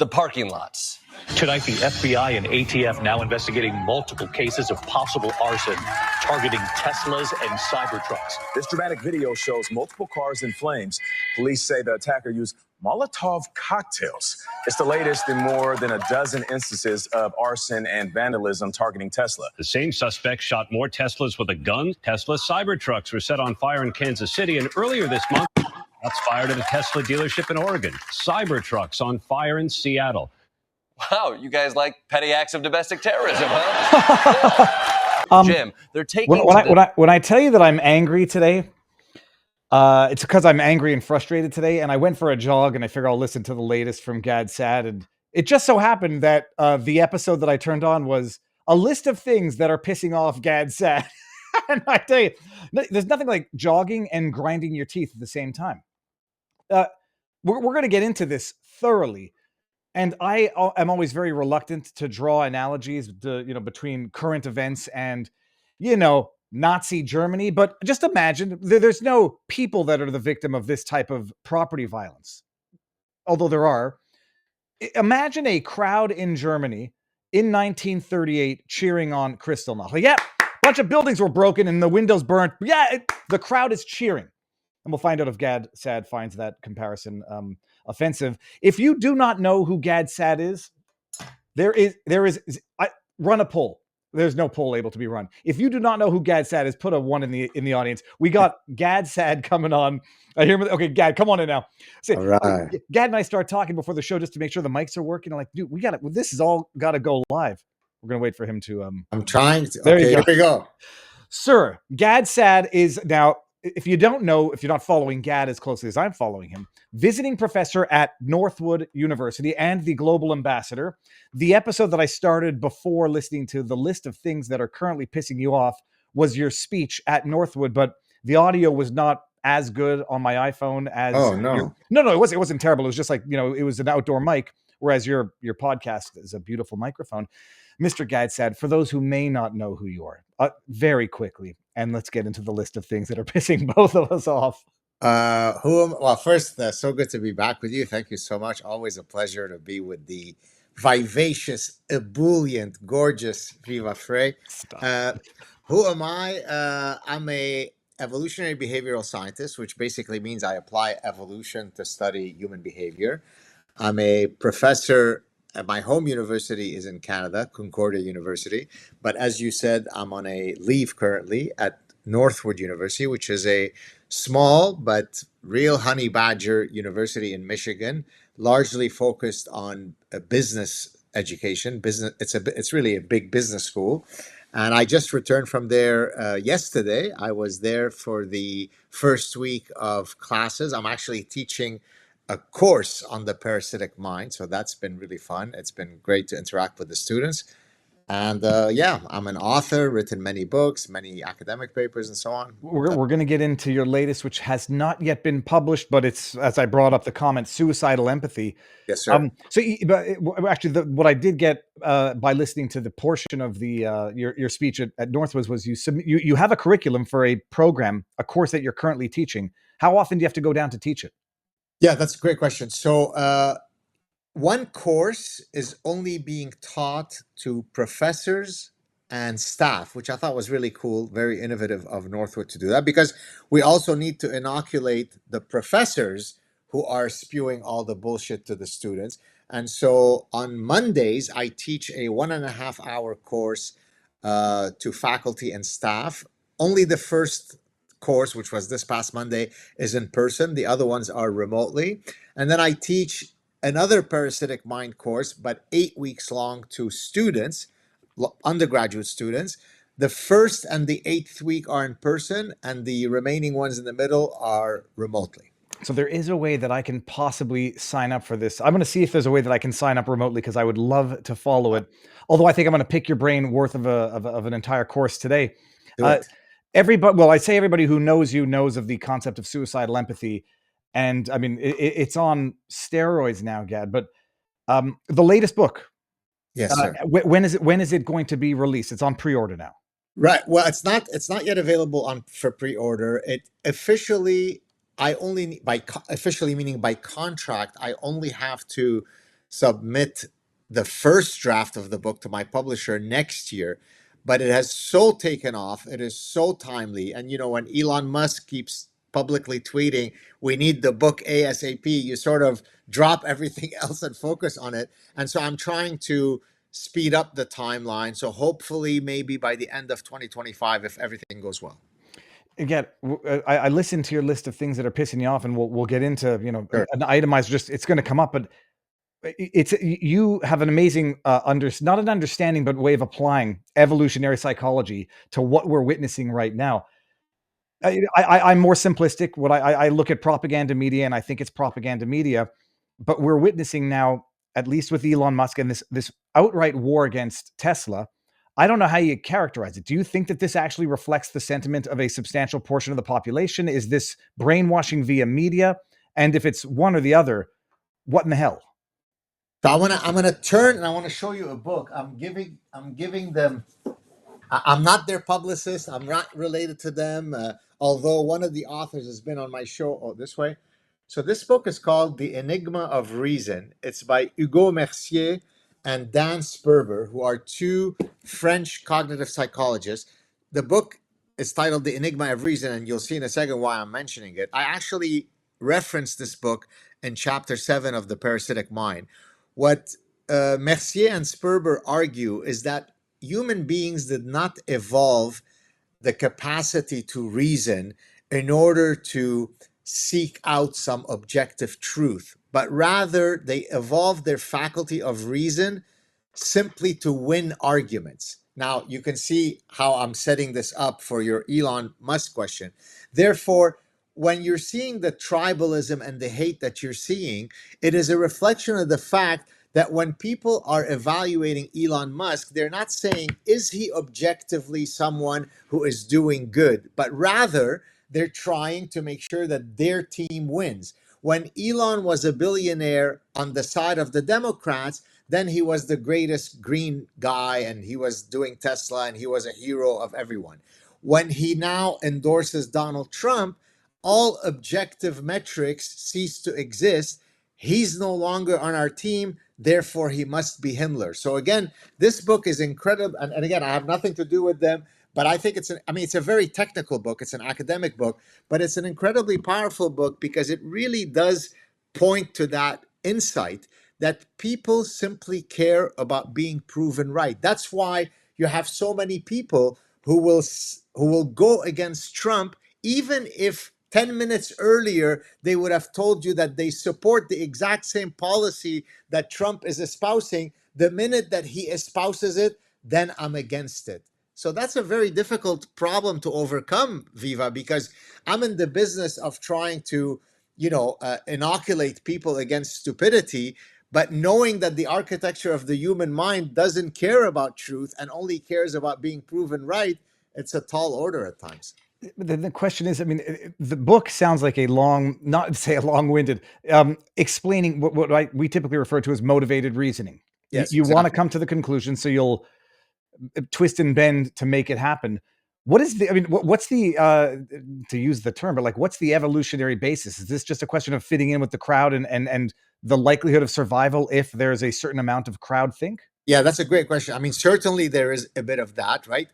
the parking lots. Tonight, the FBI and ATF now investigating multiple cases of possible arson targeting Teslas and Cybertrucks. This dramatic video shows multiple cars in flames. Police say the attacker used Molotov cocktails. It's the latest in more than a dozen instances of arson and vandalism targeting Tesla. The same suspect shot more Teslas with a gun. Tesla Cybertrucks were set on fire in Kansas City, and earlier this month, shots fired at a Tesla dealership in Oregon. Cybertrucks on fire in Seattle. Wow, you guys like petty acts of domestic terrorism, huh? Jim, they're taking... When I tell you that I'm angry today, it's because I'm angry and frustrated today, and I went for a jog, and I figure I'll listen to the latest from Gad Saad, and it just so happened that the episode that I turned on was a list of things that are pissing off Gad Saad. And I tell you, there's nothing like jogging and grinding your teeth at the same time. We're going to get into this thoroughly. And I am always very reluctant to draw analogies, between current events and, Nazi Germany. But just imagine there's no people that are the victim of this type of property violence, although there are. Imagine a crowd in Germany in 1938 cheering on Kristallnacht. Yeah, a bunch of buildings were broken and the windows burnt. Yeah, the crowd is cheering. And we'll find out if Gad Saad finds that comparison offensive. If you do not know who Gad Saad is, run a poll. There's no poll able to be run. If you do not know who Gad Saad is, put a 1 in the audience. We got Gad Saad coming on. I hear him. Okay, Gad, come on in now. So, all right. Gad and I start talking before the show just to make sure the mics are working. I'm like, dude, this is all got to go live. We're gonna wait for him to. I'm trying to. There okay, you go. Here we go. Sir, Gad Saad is now. If you don't know, if you're not following Gad as closely as I'm following him, visiting professor at Northwood University and the global ambassador. The episode that I started before listening to the list of things that are currently pissing you off was your speech at Northwood, but the audio was not as good on my iPhone as. Oh, no. No, it wasn't terrible. It was just like, it was an outdoor mic, whereas your podcast is a beautiful microphone. Mr. Gad Saad, for those who may not know who you are, very quickly, and let's get into the list of things that are pissing both of us off. Well, first, so good to be back with you. Thank you so much. Always a pleasure to be with the vivacious, ebullient, gorgeous Viva Frey. Who am I? I'm a evolutionary behavioral scientist, which basically means I apply evolution to study human behavior. I'm a professor. My home university is in Canada, Concordia University. But as you said, I'm on a leave currently at Northwood University, which is a small but real honey badger university in Michigan, largely focused on business education. It's really a big business school. And I just returned from there yesterday. I was there for the first week of classes. I'm actually teaching a course on the parasitic mind. So that's been really fun. It's been great to interact with the students. And I'm an author, written many books, many academic papers, and so on. We're going to get into your latest, which has not yet been published, but it's, as I brought up the comment, Suicidal Empathy. Yes, sir. What I did get by listening to the portion of the your speech at Northwoods was you have a curriculum for a program, a course that you're currently teaching. How often do you have to go down to teach it? Yeah, that's a great question. So one course is only being taught to professors and staff, which I thought was really cool, very innovative of Northwood to do that, because we also need to inoculate the professors who are spewing all the bullshit to the students. And so on Mondays, I teach a 1.5 hour course to faculty and staff. Only the first course, which was this past Monday, is in person. The other ones are remotely. And then I teach another parasitic mind course, but 8 weeks long, to students, undergraduate students. The first and the 8th week are in person, and the remaining ones in the middle are remotely. So there is a way that I can possibly sign up for this. I'm going to see if there's a way that I can sign up remotely, because I would love to follow it. Although I think I'm going to pick your brain worth of an entire course today. Everybody who knows you knows of the concept of suicidal empathy. And I mean, it's on steroids now, Gad, but the latest book. Yes, sir. When is it going to be released? It's on pre-order now. Right. Well, it's not yet available for pre-order. It officially, officially meaning by contract, I only have to submit the first draft of the book to my publisher next year. But it has so taken off. It is so timely. And, when Elon Musk keeps publicly tweeting, we need the book ASAP, you sort of drop everything else and focus on it. And so I'm trying to speed up the timeline. So hopefully, maybe by the end of 2025, if everything goes well. Again, I listened to your list of things that are pissing you off, and we'll get into Sure. an itemized. Just it's going to come up, but you have an amazing not an understanding, but way of applying evolutionary psychology to what we're witnessing right now. I'm more simplistic. What I look at propaganda media, and I think it's propaganda media, but we're witnessing now, at least with Elon Musk and this outright war against Tesla. I don't know how you characterize it. Do you think that this actually reflects the sentiment of a substantial portion of the population? Is this brainwashing via media? And if it's one or the other, what in the hell? So I'm gonna turn and I want to show you a book. I'm giving them. I'm not their publicist. I'm not related to them. Although one of the authors has been on my show. Oh, this way. So this book is called The Enigma of Reason. It's by Hugo Mercier and Dan Sperber, who are two French cognitive psychologists. The book is titled The Enigma of Reason, and you'll see in a second why I'm mentioning it. I actually referenced this book in chapter 7 of The Parasitic Mind. What Mercier and Sperber argue is that human beings did not evolve the capacity to reason in order to seek out some objective truth, but rather they evolved their faculty of reason simply to win arguments. Now, you can see how I'm setting this up for your Elon Musk question. Therefore, when you're seeing the tribalism and the hate that you're seeing, it is a reflection of the fact that when people are evaluating Elon Musk, they're not saying, is he objectively someone who is doing good? But rather, they're trying to make sure that their team wins. When Elon was a billionaire on the side of the Democrats, then he was the greatest green guy and he was doing Tesla and he was a hero of everyone. When he now endorses Donald Trump, all objective metrics cease to exist. He's no longer on our team, therefore he must be Himmler. So again, this book is incredible. And again, I have nothing to do with them, but I think it's a very technical book. It's an academic book, but it's an incredibly powerful book because it really does point to that insight that people simply care about being proven right. That's why you have so many people who will go against Trump, even if 10 minutes earlier, they would have told you that they support the exact same policy that Trump is espousing. The minute that he espouses it, then I'm against it. So that's a very difficult problem to overcome, Viva, because I'm in the business of trying to, inoculate people against stupidity, but knowing that the architecture of the human mind doesn't care about truth and only cares about being proven right, it's a tall order at times. The question is, the book sounds like a not to say a long-winded, explaining what we typically refer to as motivated reasoning. Yes, you exactly. want to come to the conclusion, so you'll twist and bend to make it happen. What is what's the, to use the term, but what's the evolutionary basis? Is this just a question of fitting in with the crowd and the likelihood of survival if there's a certain amount of crowd think? Yeah, that's a great question. Certainly there is a bit of that, right?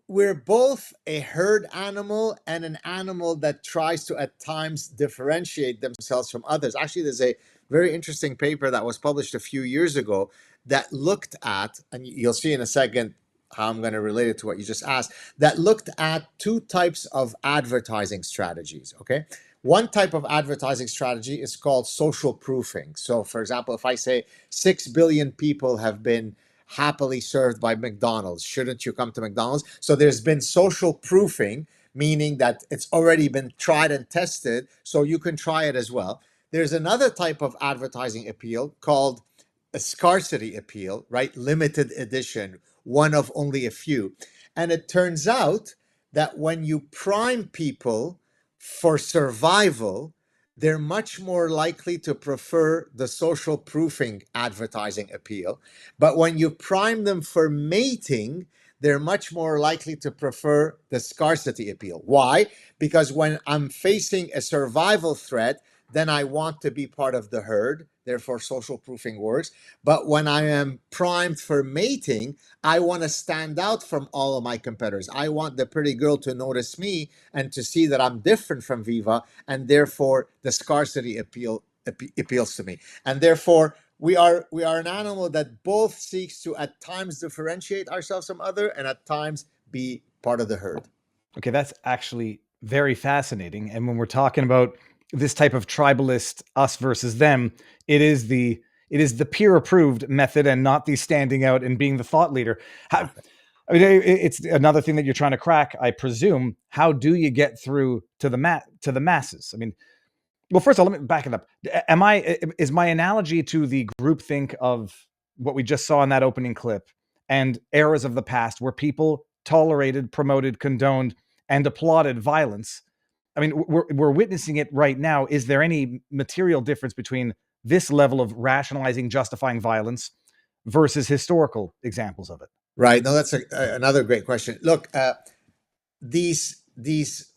We're both a herd animal and an animal that tries to at times differentiate themselves from others. Actually, there's a very interesting paper that was published a few years ago that looked at, and you'll see in a second how I'm going to relate it to what you just asked, that looked at two types of advertising strategies, okay? One type of advertising strategy is called social proofing. So, for example, if I say 6 billion people have been happily served by McDonald's, shouldn't you come to McDonald's? So there's been social proofing, meaning that it's already been tried and tested, so you can try it as well. There's another type of advertising appeal called a scarcity appeal, right? Limited edition, one of only a few. And it turns out that when you prime people for survival, they're much more likely to prefer the social proofing advertising appeal. But when you prime them for mating, they're much more likely to prefer the scarcity appeal. Why? Because when I'm facing a survival threat, then I want to be part of the herd. Therefore, social proofing works. But when I am primed for mating, I want to stand out from all of my competitors. I want the pretty girl to notice me and to see that I'm different from Viva, and therefore the scarcity appeals to me. And therefore, we are an animal that both seeks to at times differentiate ourselves from other and at times be part of the herd. Okay, that's actually very fascinating. And when we're talking about this type of tribalist us versus them, it is the peer approved method and not the standing out and being the thought leader. I mean, it's another thing that you're trying to crack, I presume. How do you get through to the masses? I mean, well, first of all, let me back it up. Is my analogy to the groupthink of what we just saw in that opening clip and eras of the past where people tolerated, promoted, condoned, and applauded violence? I mean, we're witnessing it right now. Is there any material difference between this level of rationalizing, justifying violence versus historical examples of it? Right. No, that's another great question. Look, these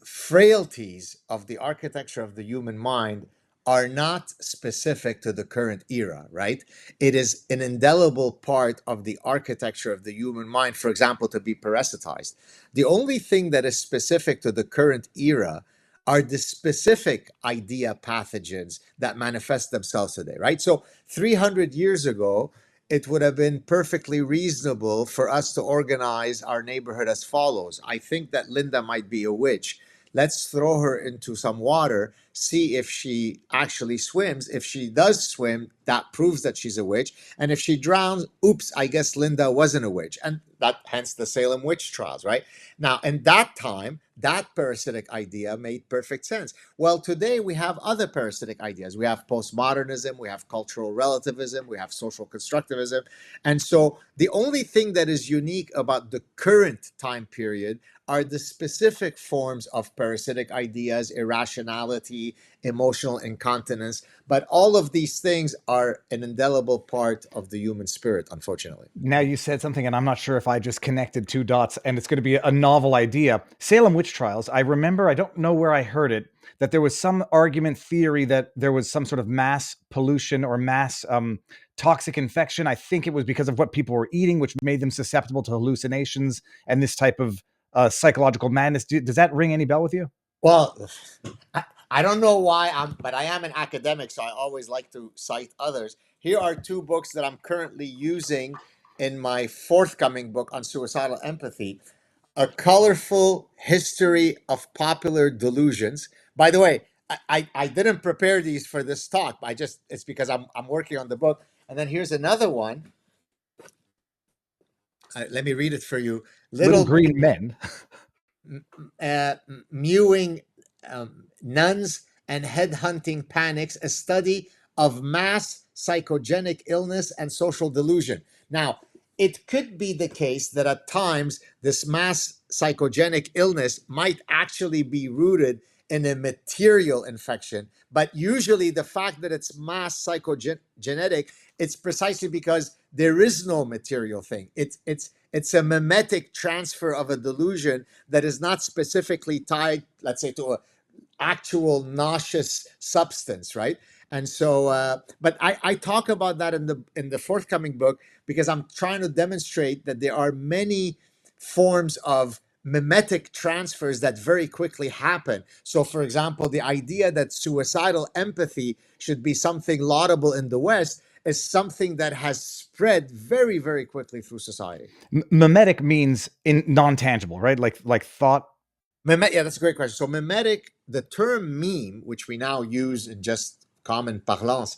frailties of the architecture of the human mind are not specific to the current era, right? It is an indelible part of the architecture of the human mind, for example, to be parasitized. The only thing that is specific to the current era are the specific idea pathogens that manifest themselves today, right? So 300 years ago, it would have been perfectly reasonable for us to organize our neighborhood as follows. I think that Linda might be a witch. Let's throw her into some water, see if she actually swims. If she does swim, that proves that she's a witch. And if she drowns, oops, I guess Linda wasn't a witch. And that hence the Salem witch trials, right? Now, in that time, that parasitic idea made perfect sense. Well, today we have other parasitic ideas. We have postmodernism, we have cultural relativism, we have social constructivism. And so the only thing that is unique about the current time period are the specific forms of parasitic ideas, irrationality, emotional incontinence. But all of these things are an indelible part of the human spirit, unfortunately. Now you said something, and I'm not sure if I just connected two dots, and it's going to be a novel idea. Salem witch trials. I remember, I don't know where I heard it, that there was some argument theory that there was some sort of mass pollution or mass toxic infection. I think it was because of what people were eating, which made them susceptible to hallucinations and this type of psychological madness. Does that ring any bell with you? Well, I don't know why but I am an academic, so I always like to cite others. Here are two books that I'm currently using in my forthcoming book on suicidal empathy: A Colorful History of Popular Delusions. By the way, I didn't prepare these for this talk. It's because I'm working on the book. And then here's another one. Let me read it for you. Little Green Men. Mewing Nuns and Headhunting Panics, a study of mass psychogenic illness and social delusion. Now, it could be the case that at times this mass psychogenic illness might actually be rooted in a material infection, but usually the fact that it's mass psychogenetic, it's precisely because there is no material thing. It's a mimetic transfer of a delusion that is not specifically tied, let's say, to a actual nauseous substance, right? And so, but I talk about that in the forthcoming book because I'm trying to demonstrate that there are many forms of mimetic transfers that very quickly happen. So, for example, the idea that suicidal empathy should be something laudable in the West is something that has spread very, very quickly through society. Mimetic means non-tangible, right? Like thought. Yeah, that's a great question. So mimetic, the term meme, which we now use in just common parlance,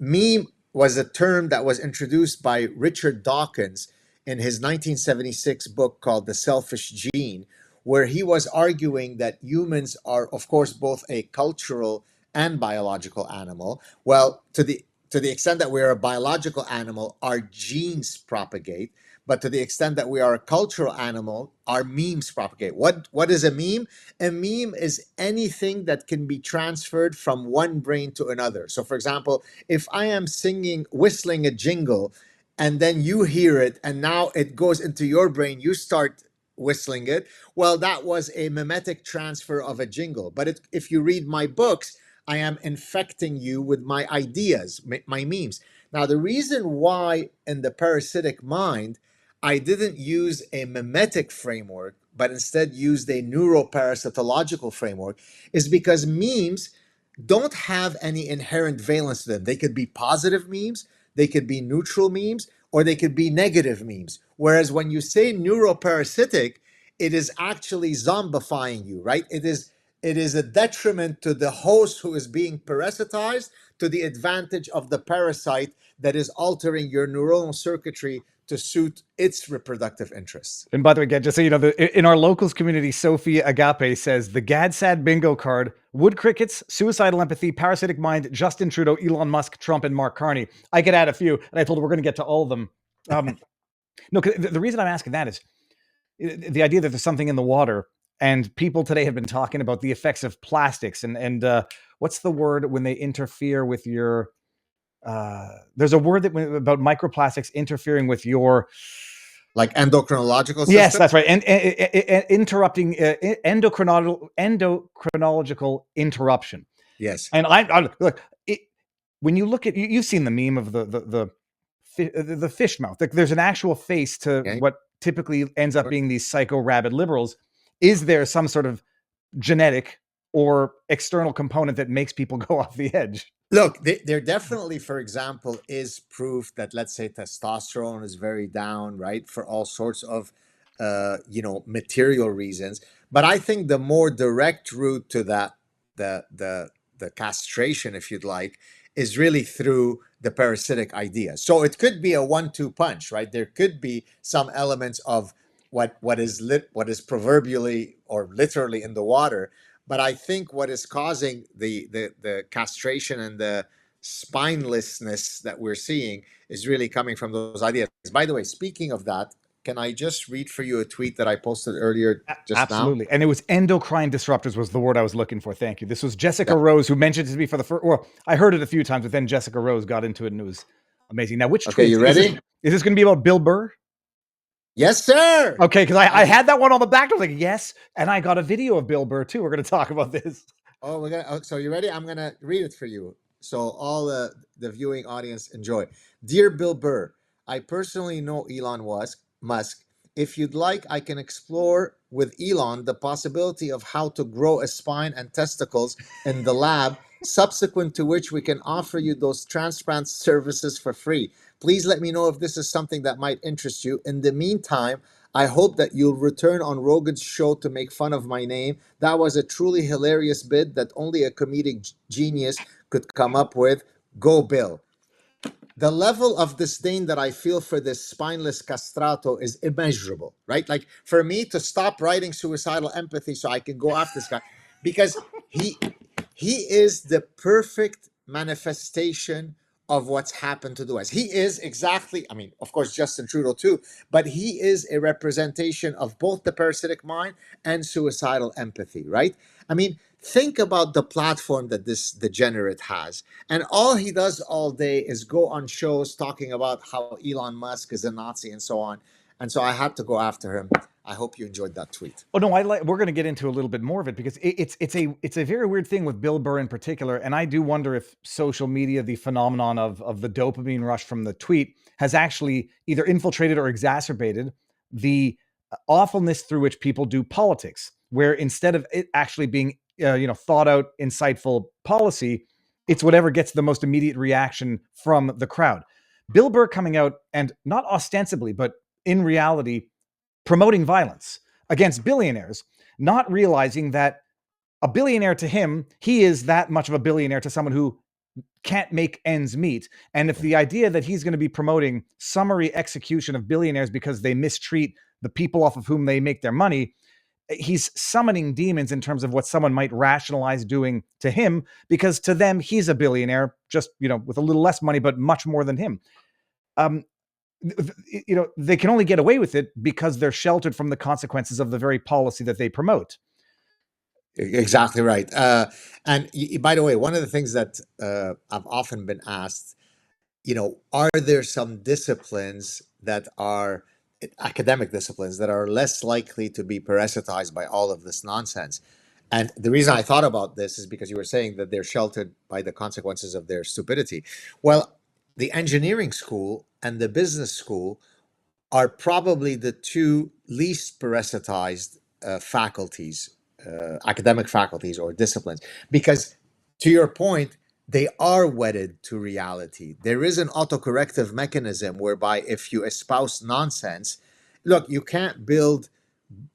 meme was a term that was introduced by Richard Dawkins in his 1976 book called The Selfish Gene, where he was arguing that humans are, of course, both a cultural and biological animal. Well, to the extent that we're a biological animal, our genes propagate. But to the extent that we are a cultural animal, our memes propagate. What is a meme? A meme is anything that can be transferred from one brain to another. So, for example, if I am whistling a jingle, and then you hear it, and now it goes into your brain, you start whistling it. Well, that was a mimetic transfer of a jingle. But if you read my books, I am infecting you with my ideas, my memes. Now, the reason why in the parasitic mind, I didn't use a mimetic framework, but instead used a neuroparasitological framework is because memes don't have any inherent valence to them. They could be positive memes, they could be neutral memes, or they could be negative memes. Whereas when you say neuroparasitic, it is actually zombifying you, right? It is a detriment to the host who is being parasitized to the advantage of the parasite that is altering your neuronal circuitry to suit its reproductive interests. And by the way, Gad, just so you know, in our locals community, Sophie Agape says the GAD-SAD bingo card: wood crickets, suicidal empathy, parasitic mind, Justin Trudeau, Elon Musk, Trump, and Mark Carney. I could add a few, and I told her we're going to get to all of them. No, the reason I'm asking that is the idea that there's something in the water, and people today have been talking about the effects of plastics and what's the word when they interfere with your there's a word that about microplastics interfering with your Like endocrinological system? Yes, that's right. And interrupting endocrinological interruption. Yes. And I look when you look at you've seen the meme of the fish mouth. Like, there's an actual face to what typically ends up being these psycho rabid liberals. Is there some sort of genetic or external component that makes people go off the edge? Look, there definitely, for example, is proof that, let's say, testosterone is very down, right, for all sorts of, material reasons. But I think the more direct route to that, the castration, if you'd like, is really through the parasitic idea. So it could be a 1-2 punch, right? There could be some elements of what is proverbially or literally in the water. But I think what is causing the castration and the spinelessness that we're seeing is really coming from those ideas. By the way, speaking of that, can I just read for you a tweet that I posted earlier just Absolutely. now? And it was endocrine disruptors was the word I was looking for. Thank you. This was Jessica Rose, who mentioned it to me for the first, well, I heard it a few times, but then Jessica Rose got into it and it was amazing. Now, which tweet? You ready? Is this going to be about Bill Burr? Yes, sir. Okay, because I had that one on the back. I was like, yes. And I got a video of Bill Burr too. We're going to talk about this. So you ready? I'm gonna read it for you, so all the viewing audience enjoy. Dear Bill Burr, I personally know Elon Musk. If you'd like, I can explore with Elon the possibility of how to grow a spine and testicles in the lab, subsequent to which we can offer you those transplant services for free. Please let me know if this is something that might interest you. In the meantime, I hope that you'll return on Rogan's show to make fun of my name. That was a truly hilarious bit that only a comedic genius could come up with. Go, Bill. The level of disdain that I feel for this spineless castrato is immeasurable, right? Like, for me to stop writing suicidal empathy so I can go after this guy, because he is the perfect manifestation of what's happened to the West. He is exactly, I mean, of course, Justin Trudeau too, but he is a representation of both the parasitic mind and suicidal empathy, right? I mean, think about the platform that this degenerate has. And all he does all day is go on shows talking about how Elon Musk is a Nazi and so on. And so I had to go after him. I hope you enjoyed that tweet. Oh no, we're going to get into a little bit more of it because it's a very weird thing with Bill Burr in particular, and I do wonder if social media, the phenomenon of the dopamine rush from the tweet, has actually either infiltrated or exacerbated the awfulness through which people do politics, where instead of it actually being thought out, insightful policy, it's whatever gets the most immediate reaction from the crowd. Bill Burr coming out and not ostensibly, but in reality, promoting violence against billionaires, not realizing that a billionaire to him, he is that much of a billionaire to someone who can't make ends meet. And if the idea that he's going to be promoting summary execution of billionaires because they mistreat the people off of whom they make their money, he's summoning demons in terms of what someone might rationalize doing to him, because to them, he's a billionaire, just, with a little less money, but much more than him. They can only get away with it because they're sheltered from the consequences of the very policy that they promote. Exactly right. And by the way, one of the things that I've often been asked, are there some disciplines that are academic disciplines that are less likely to be parasitized by all of this nonsense? And the reason I thought about this is because you were saying that they're sheltered by the consequences of their stupidity. Well, the engineering school and the business school are probably the two least parasitized faculties, academic faculties or disciplines, because to your point, they are wedded to reality. There is an autocorrective mechanism whereby if you espouse nonsense, look, you can't build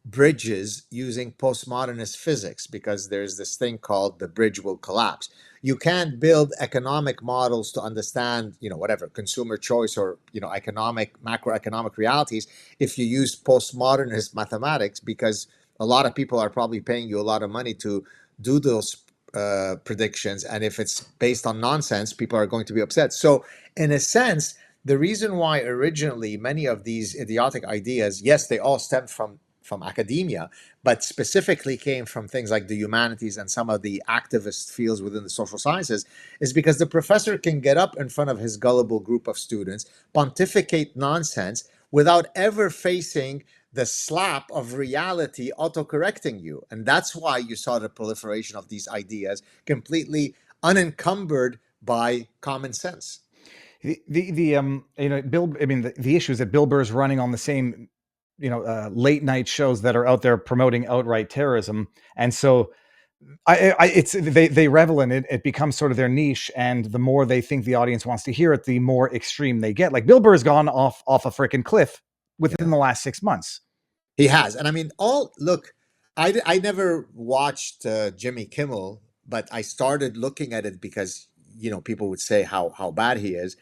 bridges using postmodernist physics because there's this thing called the bridge will collapse. You can't build economic models to understand, whatever consumer choice or economic macroeconomic realities if you use postmodernist mathematics, because a lot of people are probably paying you a lot of money to do those predictions, and if it's based on nonsense, people are going to be upset. So in a sense, the reason why originally many of these idiotic ideas, yes, they all stemmed from academia, but specifically came from things like the humanities and some of the activist fields within the social sciences, is because the professor can get up in front of his gullible group of students, pontificate nonsense without ever facing the slap of reality autocorrecting you. And that's why you saw the proliferation of these ideas completely unencumbered by common sense. Bill, I mean, the issue is that Bill Burr's running on the same late night shows that are out there promoting outright terrorism, and so they revel in it. It becomes sort of their niche, and the more they think the audience wants to hear it, the more extreme they get. Like Bill Burr's gone off a freaking cliff within the last 6 months. He has, and I mean, I never watched Jimmy Kimmel, but I started looking at it because people would say how bad he is.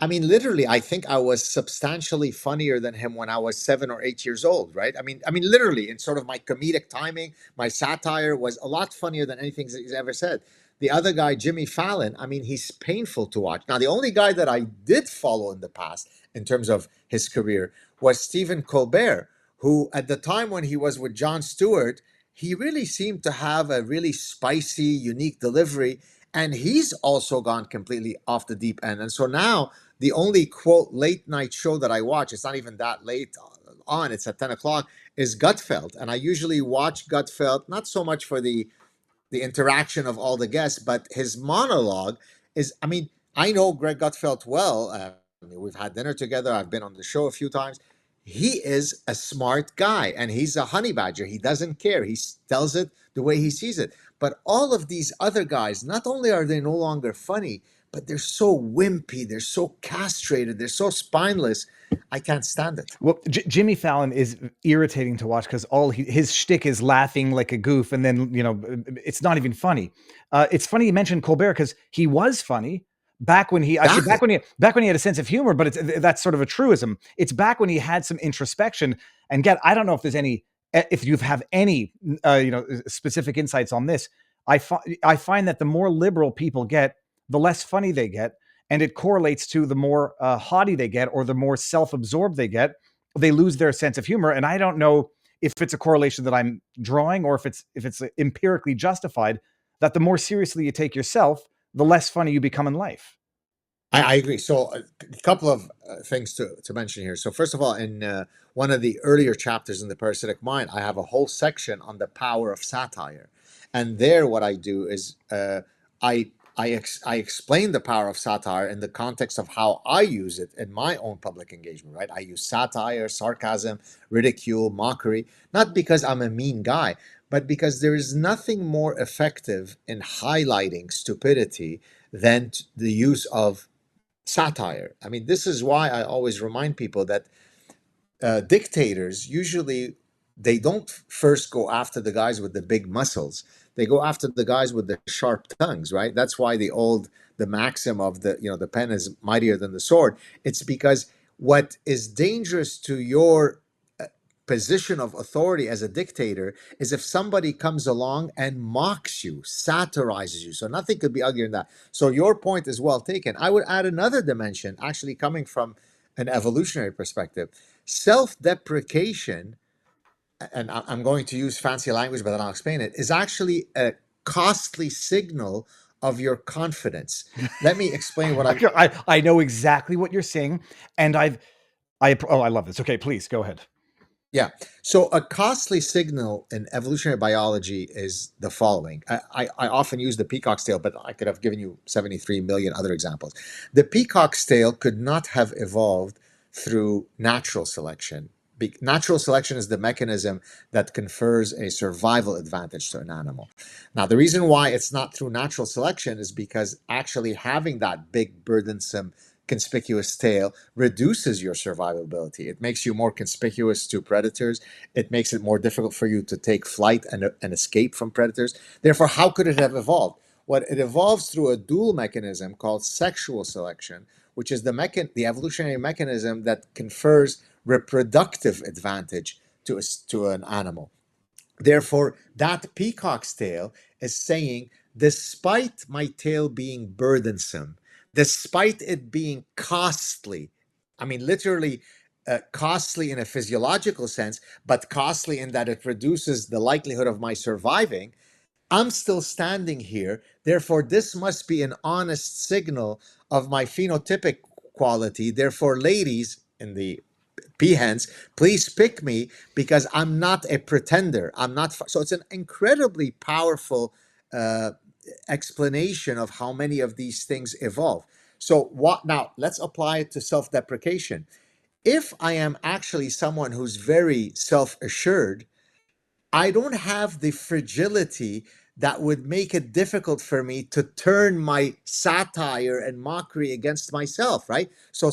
Literally, I think I was substantially funnier than him when I was 7 or 8 years old, right? Literally, in sort of my comedic timing, my satire was a lot funnier than anything he's ever said. The other guy, Jimmy Fallon, he's painful to watch. Now, the only guy that I did follow in the past in terms of his career was Stephen Colbert, who at the time when he was with Jon Stewart, he really seemed to have a really spicy, unique delivery. And he's also gone completely off the deep end. And so now the only quote late night show that I watch, it's not even that late on, it's at 10 o'clock, is Gutfeld. And I usually watch Gutfeld, not so much for the interaction of all the guests, but his monologue is, I know Greg Gutfeld well. We've had dinner together. I've been on the show a few times. He is a smart guy, and he's a honey badger. He doesn't care. He tells it the way he sees it. But all of these other guys, not only are they no longer funny, but they're so wimpy, they're so castrated, they're so spineless. I can't stand it. Well, Jimmy Fallon is irritating to watch because his shtick is laughing like a goof, and then it's not even funny. It's funny you mentioned Colbert because he was funny back when he back when he had a sense of humor, but that's sort of a truism. It's back when he had some introspection. And I don't know if you have any specific insights on this. I find that the more liberal people get, the less funny they get. And it correlates to the more haughty they get or the more self-absorbed they get, they lose their sense of humor. And I don't know if it's a correlation that I'm drawing or if it's empirically justified that the more seriously you take yourself, the less funny you become in life. I agree. So a couple of things to mention here. So first of all, in one of the earlier chapters in The Parasitic Mind, I have a whole section on the power of satire. And there what I do is I explain the power of satire in the context of how I use it in my own public engagement, right? I use satire, sarcasm, ridicule, mockery, not because I'm a mean guy, but because there is nothing more effective in highlighting stupidity than the use of satire. This is why I always remind people that dictators usually they don't first go after the guys with the big muscles. They go after the guys with the sharp tongues, right? That's why the maxim of the pen is mightier than the sword. It's because what is dangerous to your position of authority as a dictator is if somebody comes along and mocks you, satirizes you. So nothing could be uglier than that. So your point is well taken. I would add another dimension, actually coming from an evolutionary perspective. Self-deprecation, and I'm going to use fancy language, but then I'll explain it, is actually a costly signal of your confidence. Let me explain what I know exactly what you're saying, and I love this. Okay, please go ahead. Yeah. So a costly signal in evolutionary biology is the following. I often use the peacock's tail, but I could have given you 73 million other examples. The peacock's tail could not have evolved through natural selection. Natural selection is the mechanism that confers a survival advantage to an animal. Now, the reason why it's not through natural selection is because actually having that big, burdensome, conspicuous tail reduces your survivability. It makes you more conspicuous to predators. It makes it more difficult for you to take flight and escape from predators. Therefore, how could it have evolved? What it evolves through a dual mechanism called sexual selection, which is the evolutionary mechanism that confers reproductive advantage to an animal. Therefore, that peacock's tail is saying, despite my tail being burdensome, despite it being costly, I mean, literally costly in a physiological sense, but costly in that it reduces the likelihood of my surviving, I'm still standing here. Therefore, this must be an honest signal of my phenotypic quality. Therefore, ladies in the peahens, please pick me because I'm not a pretender. I'm not. So it's an incredibly powerful uh, explanation of how many of these things evolve. So what now? Let's apply it to self-deprecation. If I am actually someone who's very self-assured, I don't have the fragility that would make it difficult for me to turn my satire and mockery against myself, right? So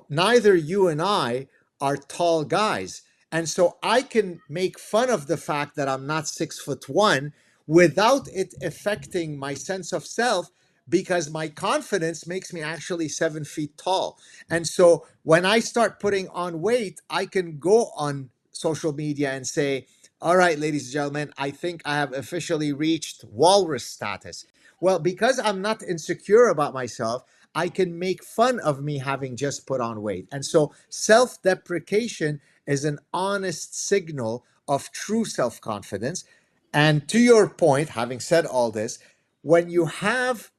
neither you and I are tall guys. And so I can make fun of the fact that I'm not 6'1" without it affecting my sense of self because my confidence makes me actually 7 feet tall. And so when I start putting on weight, I can go on social media and say, all right, ladies and gentlemen, I think I have officially reached walrus status. Well, because I'm not insecure about myself, I can make fun of me having just put on weight. And so self-deprecation is an honest signal of true self-confidence. And to your point, having said all this, when you have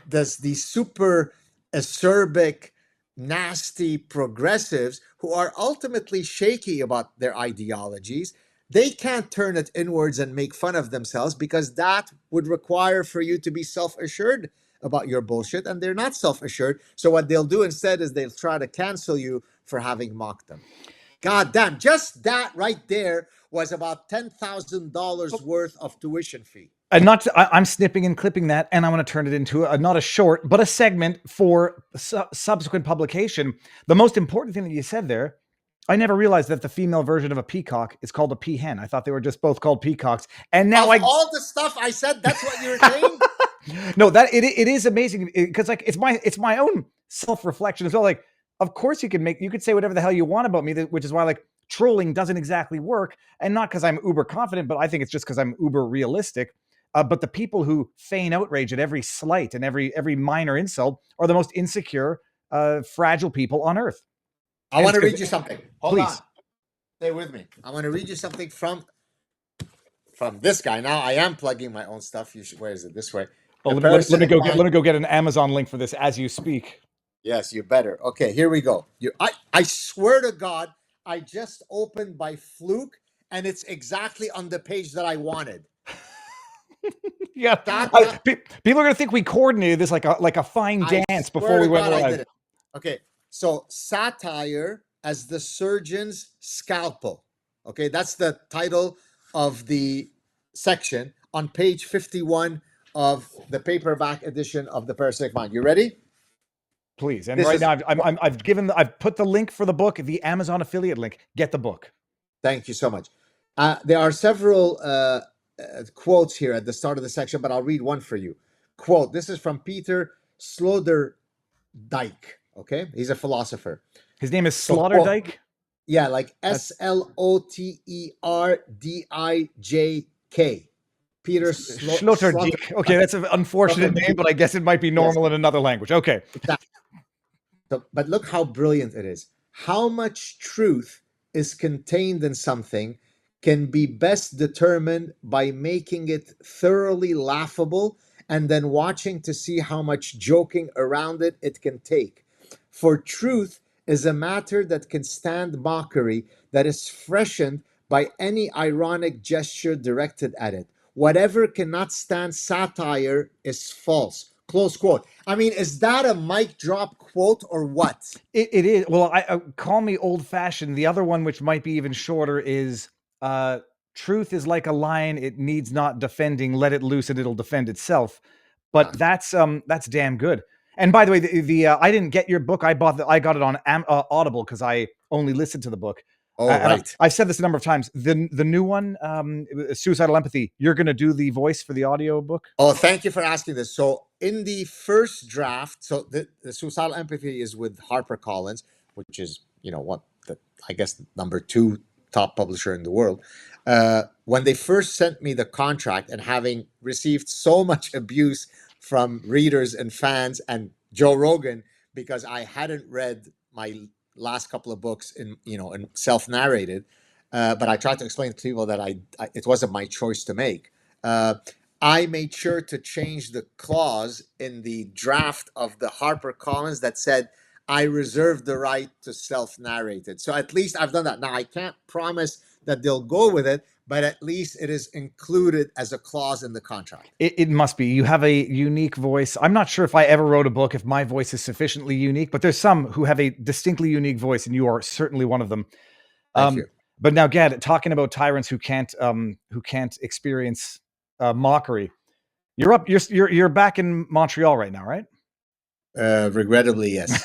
these super acerbic, nasty progressives who are ultimately shaky about their ideologies, they can't turn it inwards and make fun of themselves because that would require for you to be self-assured about your bullshit, and they're not self-assured. So what they'll do instead is they'll try to cancel you for having mocked them. God damn, just that right there was about $10,000 worth of tuition fee. And I'm snipping and clipping that, and I want to turn it into not a short, but a segment for subsequent publication. The most important thing that you said there, I never realized that the female version of a peacock is called a peahen. I thought they were just both called peacocks. And now all the stuff I said, that's what you're saying? No, that it is amazing because like it's my own self-reflection as well. Like, of course you could say whatever the hell you want about me, which is why like trolling doesn't exactly work, and not because I'm uber confident, but I think it's just because I'm uber realistic. But the people who feign outrage at every slight and every minor insult are the most insecure, fragile people on earth. I want to read you something. Hold Please. on. Stay with me. I want to read you something from this guy. Now I am plugging my own stuff. Where is it? This way. Oh, let me go get an Amazon link for this as you speak. Yes, you better. Okay, here we go. I swear to God, I just opened by fluke, and it's exactly on the page that I wanted. Yeah, people are gonna think we coordinated this like a fine dance before we went live. Okay, so satire as the surgeon's scalpel. Okay, that's the title of the section on page 51 of the paperback edition of the Parasitic Mind. You ready? Please. And right now I've put the link for the book, the Amazon affiliate link. Get the book. Thank you so much. There are several quotes here at the start of the section, but I'll read one for you. Quote, this is from Peter Sloterdijk. Okay, he's a philosopher. His name is Sloterdijk? Yeah, like Sloterdijk. Peter Sloterdijk. Okay, that's an unfortunate name, but I guess it might be normal in another language. Okay. So, but look how brilliant it is. How much truth is contained in something can be best determined by making it thoroughly laughable and then watching to see how much joking around it can take. For truth is a matter that can stand mockery, that is freshened by any ironic gesture directed at it. Whatever cannot stand satire is false. Close quote. I mean, is that a mic drop quote or what? It is. Well, I call me old fashioned. The other one, which might be even shorter, is truth is like a lion; it needs not defending. Let it loose, and it'll defend itself. But that's damn good. And by the way, the I didn't get your book. I got it on Audible because I only listened to the book. Oh, And right. I've said this a number of times. The new one, Suicidal Empathy. You're going to do the voice for the audio book. Oh, thank you for asking this. So, in the first draft, so the Suicidal Empathy is with HarperCollins, which is, I guess, number 2 top publisher in the world. When they first sent me the contract, and having received so much abuse from readers and fans and Joe Rogan because I hadn't read my last couple of books in self-narrated, but I tried to explain to people that it wasn't my choice to make. I made sure to change the clause in the draft of the HarperCollins that said, I reserve the right to self-narrate it. So at least I've done that. Now, I can't promise that they'll go with it, but at least it is included as a clause in the contract. It must be. You have a unique voice. I'm not sure if I ever wrote a book if my voice is sufficiently unique, but there's some who have a distinctly unique voice, and you are certainly one of them. Thank you. But now, Gad, talking about tyrants who can't experience mockery. You're back in Montreal right now, right? Regrettably, yes.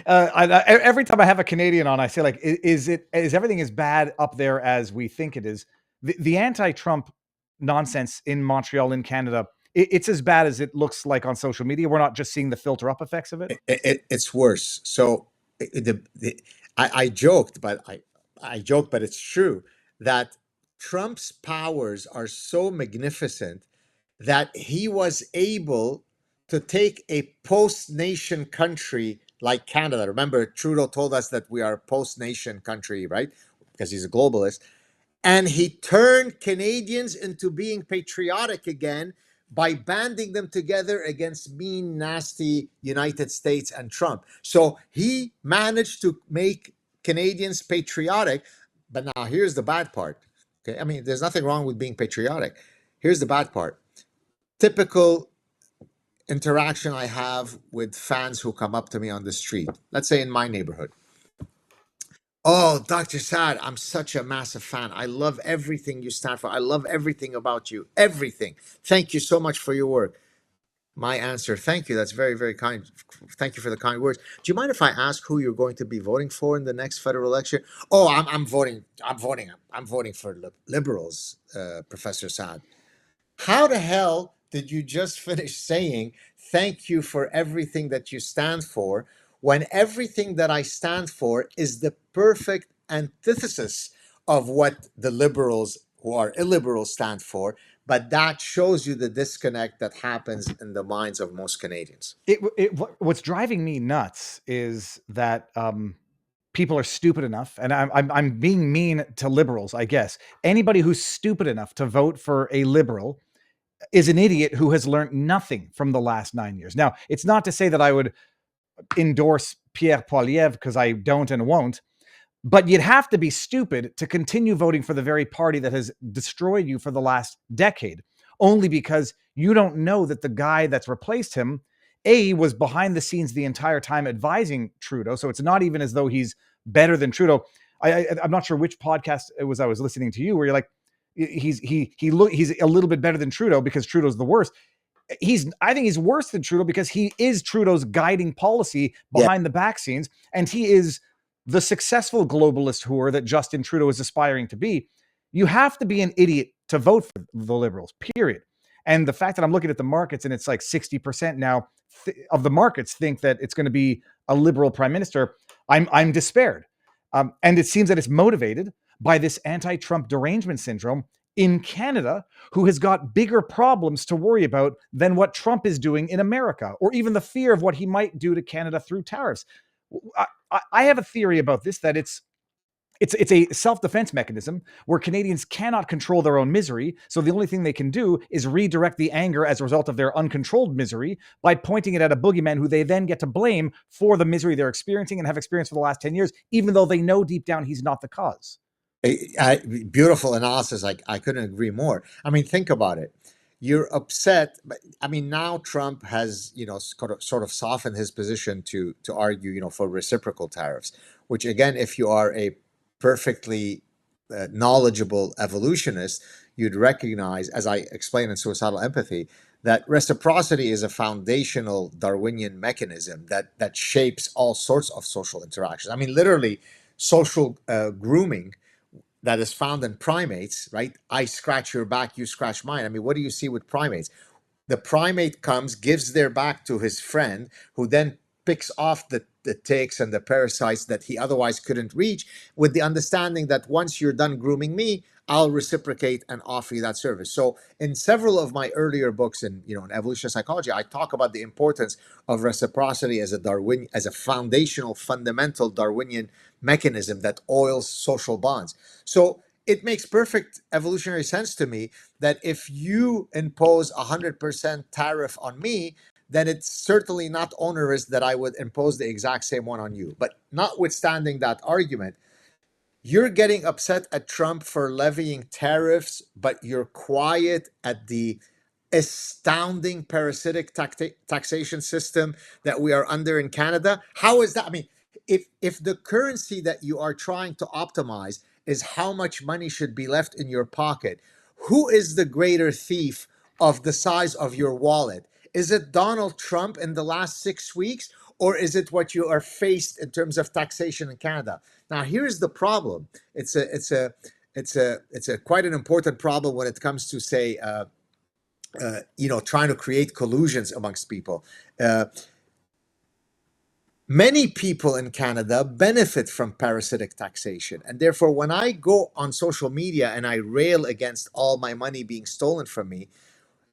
Every time I have a Canadian on, I say, like, is everything as bad up there as we think it is? The anti-Trump nonsense in Montreal, in Canada, it's as bad as it looks like on social media. We're not just seeing the filter up effects of it. It's worse. So I joked, but it's true that Trump's powers are so magnificent that he was able to take a post-nation country like Canada. Remember, Trudeau told us that we are a post-nation country, right? Because he's a globalist. And he turned Canadians into being patriotic again by banding them together against mean, nasty United States and Trump. So he managed to make Canadians patriotic. But now here's the bad part. Okay, I mean, there's nothing wrong with being patriotic. Here's the bad part. Typical interaction I have with fans who come up to me on the street, let's say in my neighborhood. Oh, Dr. Saad, I'm such a massive fan. I love everything you stand for. I love everything about you. Everything. Thank you so much for your work. My answer, thank you. That's very, very kind. Thank you for the kind words. Do you mind if I ask who you're going to be voting for in the next federal election? Oh, I'm voting for liberals, Professor Saad. How the hell did you just finish saying thank you for everything that you stand for when everything that I stand for is the perfect antithesis of what the liberals who are illiberals stand for? But that shows you the disconnect that happens in the minds of most Canadians. What's driving me nuts is that people are stupid enough, and I'm being mean to liberals, I guess. Anybody who's stupid enough to vote for a liberal is an idiot who has learned nothing from the last 9 years. Now, it's not to say that I would endorse Pierre Poilievre, because I don't and won't, but you'd have to be stupid to continue voting for the very party that has destroyed you for the last decade, only because you don't know that the guy that's replaced him, A, was behind the scenes the entire time advising Trudeau, so it's not even as though he's better than Trudeau. I'm not sure which podcast it was I was listening to you, where you're like, he's a little bit better than Trudeau because Trudeau's the worst. I think he's worse than Trudeau because he is Trudeau's guiding policy behind the back scenes, and he is the successful globalist whore that Justin Trudeau is aspiring to be. You have to be an idiot to vote for the Liberals, period. And the fact that I'm looking at the markets and it's like 60% now of the markets think that it's going to be a Liberal prime minister, I'm despaired. And it seems that it's motivated by this anti-Trump derangement syndrome in Canada, who has got bigger problems to worry about than what Trump is doing in America, or even the fear of what he might do to Canada through tariffs. I have a theory about this, that it's it's a self-defense mechanism where Canadians cannot control their own misery. So the only thing they can do is redirect the anger as a result of their uncontrolled misery by pointing it at a boogeyman who they then get to blame for the misery they're experiencing and have experienced for the last 10 years, even though they know deep down he's not the cause. Beautiful analysis. I couldn't agree more. I mean, think about it. You're upset, but I mean, now Trump has, sort of softened his position to argue, for reciprocal tariffs, which again, if you are a perfectly knowledgeable evolutionist, you'd recognize, as I explained in Suicidal Empathy, that reciprocity is a foundational Darwinian mechanism that shapes all sorts of social interactions. I mean, literally, social grooming that is found in primates, right? I scratch your back, you scratch mine. I mean, what do you see with primates? The primate comes, gives their back to his friend, who then picks off the ticks and the parasites that he otherwise couldn't reach, with the understanding that once you're done grooming me, I'll reciprocate and offer you that service. So in several of my earlier books in evolutionary psychology, I talk about the importance of reciprocity as a foundational, fundamental Darwinian mechanism that oils social bonds. So it makes perfect evolutionary sense to me that if you impose 100% tariff on me, then it's certainly not onerous that I would impose the exact same one on you. But notwithstanding that argument, you're getting upset at Trump for levying tariffs, but you're quiet at the astounding parasitic taxation system that we are under in Canada. How is that? I mean, if the currency that you are trying to optimize is how much money should be left in your pocket, who is the greater thief of the size of your wallet? Is it Donald Trump in the last 6 weeks, or is it what you are faced in terms of taxation in Canada? Now, here's the problem. It's a quite an important problem when it comes to, say, trying to create collusions amongst people. Many people in Canada benefit from parasitic taxation. And therefore, when I go on social media and I rail against all my money being stolen from me,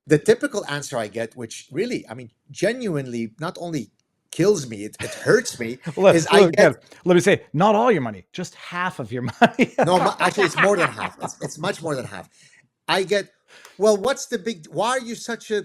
the typical answer I get, which really, I mean, genuinely not only kills me, it hurts me, is I get... Let me say, not all your money, just half of your money. No, actually, it's more than half. It's much more than half. I get, well, what's the big... Why are you such a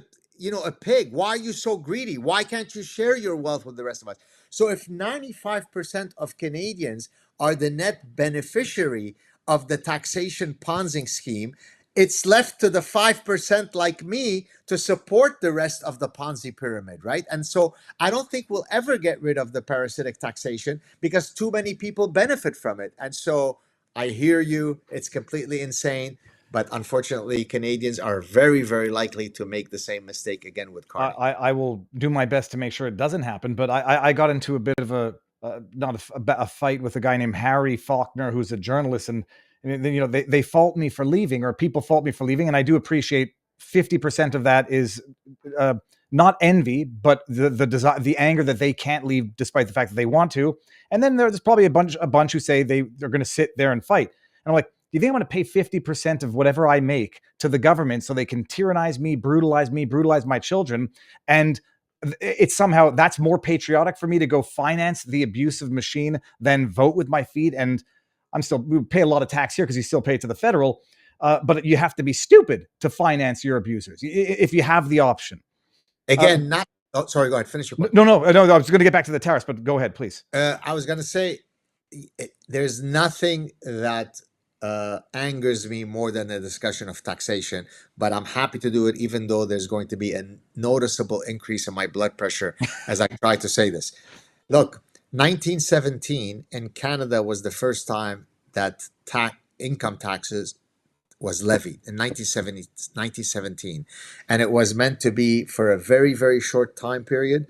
pig? Why are you so greedy? Why can't you share your wealth with the rest of us? So if 95% of Canadians are the net beneficiary of the taxation Ponzi scheme, it's left to the 5% like me to support the rest of the Ponzi pyramid, right? And so I don't think we'll ever get rid of the parasitic taxation because too many people benefit from it. And so I hear you, it's completely insane. But unfortunately, Canadians are very, very likely to make the same mistake again with Carney. I will do my best to make sure it doesn't happen. But I got into a bit of a fight with a guy named Harry Faulkner, who's a journalist, and they fault me for leaving, or people fault me for leaving, and I do appreciate 50% of that is not envy, but the anger that they can't leave despite the fact that they want to. And then there's probably a bunch who say they're going to sit there and fight. And I'm like, do you think I'm going to pay 50% of whatever I make to the government so they can tyrannize me, brutalize my children? And it's somehow that's more patriotic for me to go finance the abusive machine than vote with my feet. And we pay a lot of tax here because you still pay it to the federal. But you have to be stupid to finance your abusers if you have the option. Again, sorry, go ahead. Finish your point. No. I was going to get back to the tariffs, but go ahead, please. I was going to say, there's nothing that angers me more than the discussion of taxation, but I'm happy to do it, even though there's going to be a noticeable increase in my blood pressure as I try to say this. Look, 1917 in Canada was the first time that income taxes was levied in 1917. And it was meant to be for a very, very short time period,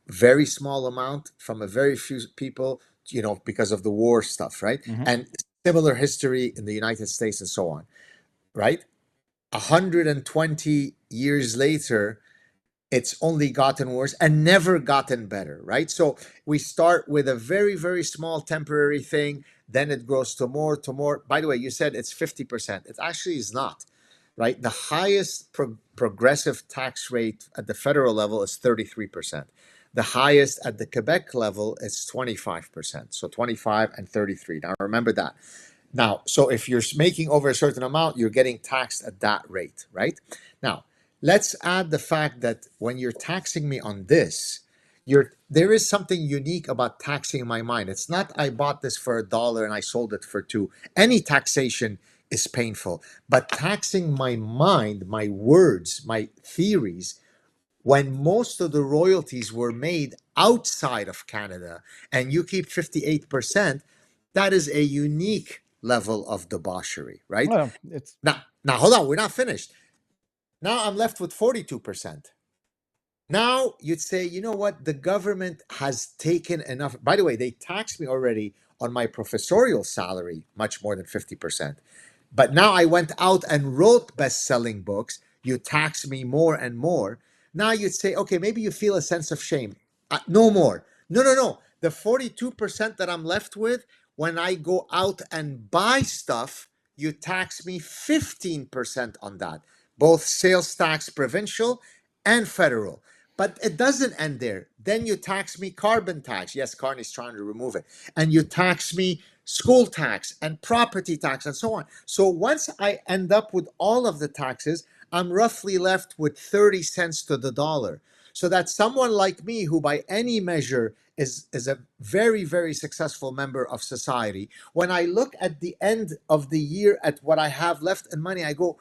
very small amount from a very few people, because of the war stuff, right? Mm-hmm. And similar history in the United States and so on, right? 120 years later, it's only gotten worse and never gotten better, right? So we start with a very, very small temporary thing, then it grows to more. By the way, you said it's 50%. It actually is not, right? The highest progressive tax rate at the federal level is 33%. The highest at the Quebec level is 25%. So 25 and 33. Now remember that. Now, so if you're making over a certain amount, you're getting taxed at that rate, right? Now, let's add the fact that when you're taxing me on this, there is something unique about taxing my mind. It's not I bought this for $1 and I sold it for 2. Any taxation is painful, but taxing my mind, my words, my theories, when most of the royalties were made outside of Canada and you keep 58%, that is a unique level of debauchery, right? Well, it's Now hold on, we're not finished. Now I'm left with 42%. Now you'd say, you know what? The government has taken enough. By the way, they taxed me already on my professorial salary much more than 50%. But now I went out and wrote best-selling books. You tax me more and more. Now you'd say, okay, maybe you feel a sense of shame. No more. No, no, no. The 42% that I'm left with, when I go out and buy stuff, you tax me 15% on that, both sales tax provincial and federal. But it doesn't end there. Then you tax me carbon tax. Yes, Carney's trying to remove it. And you tax me school tax and property tax and so on. So once I end up with all of the taxes, I'm roughly left with 30 cents to the dollar. So that someone like me, who by any measure is a very, very successful member of society, when I look at the end of the year at what I have left in money, I go,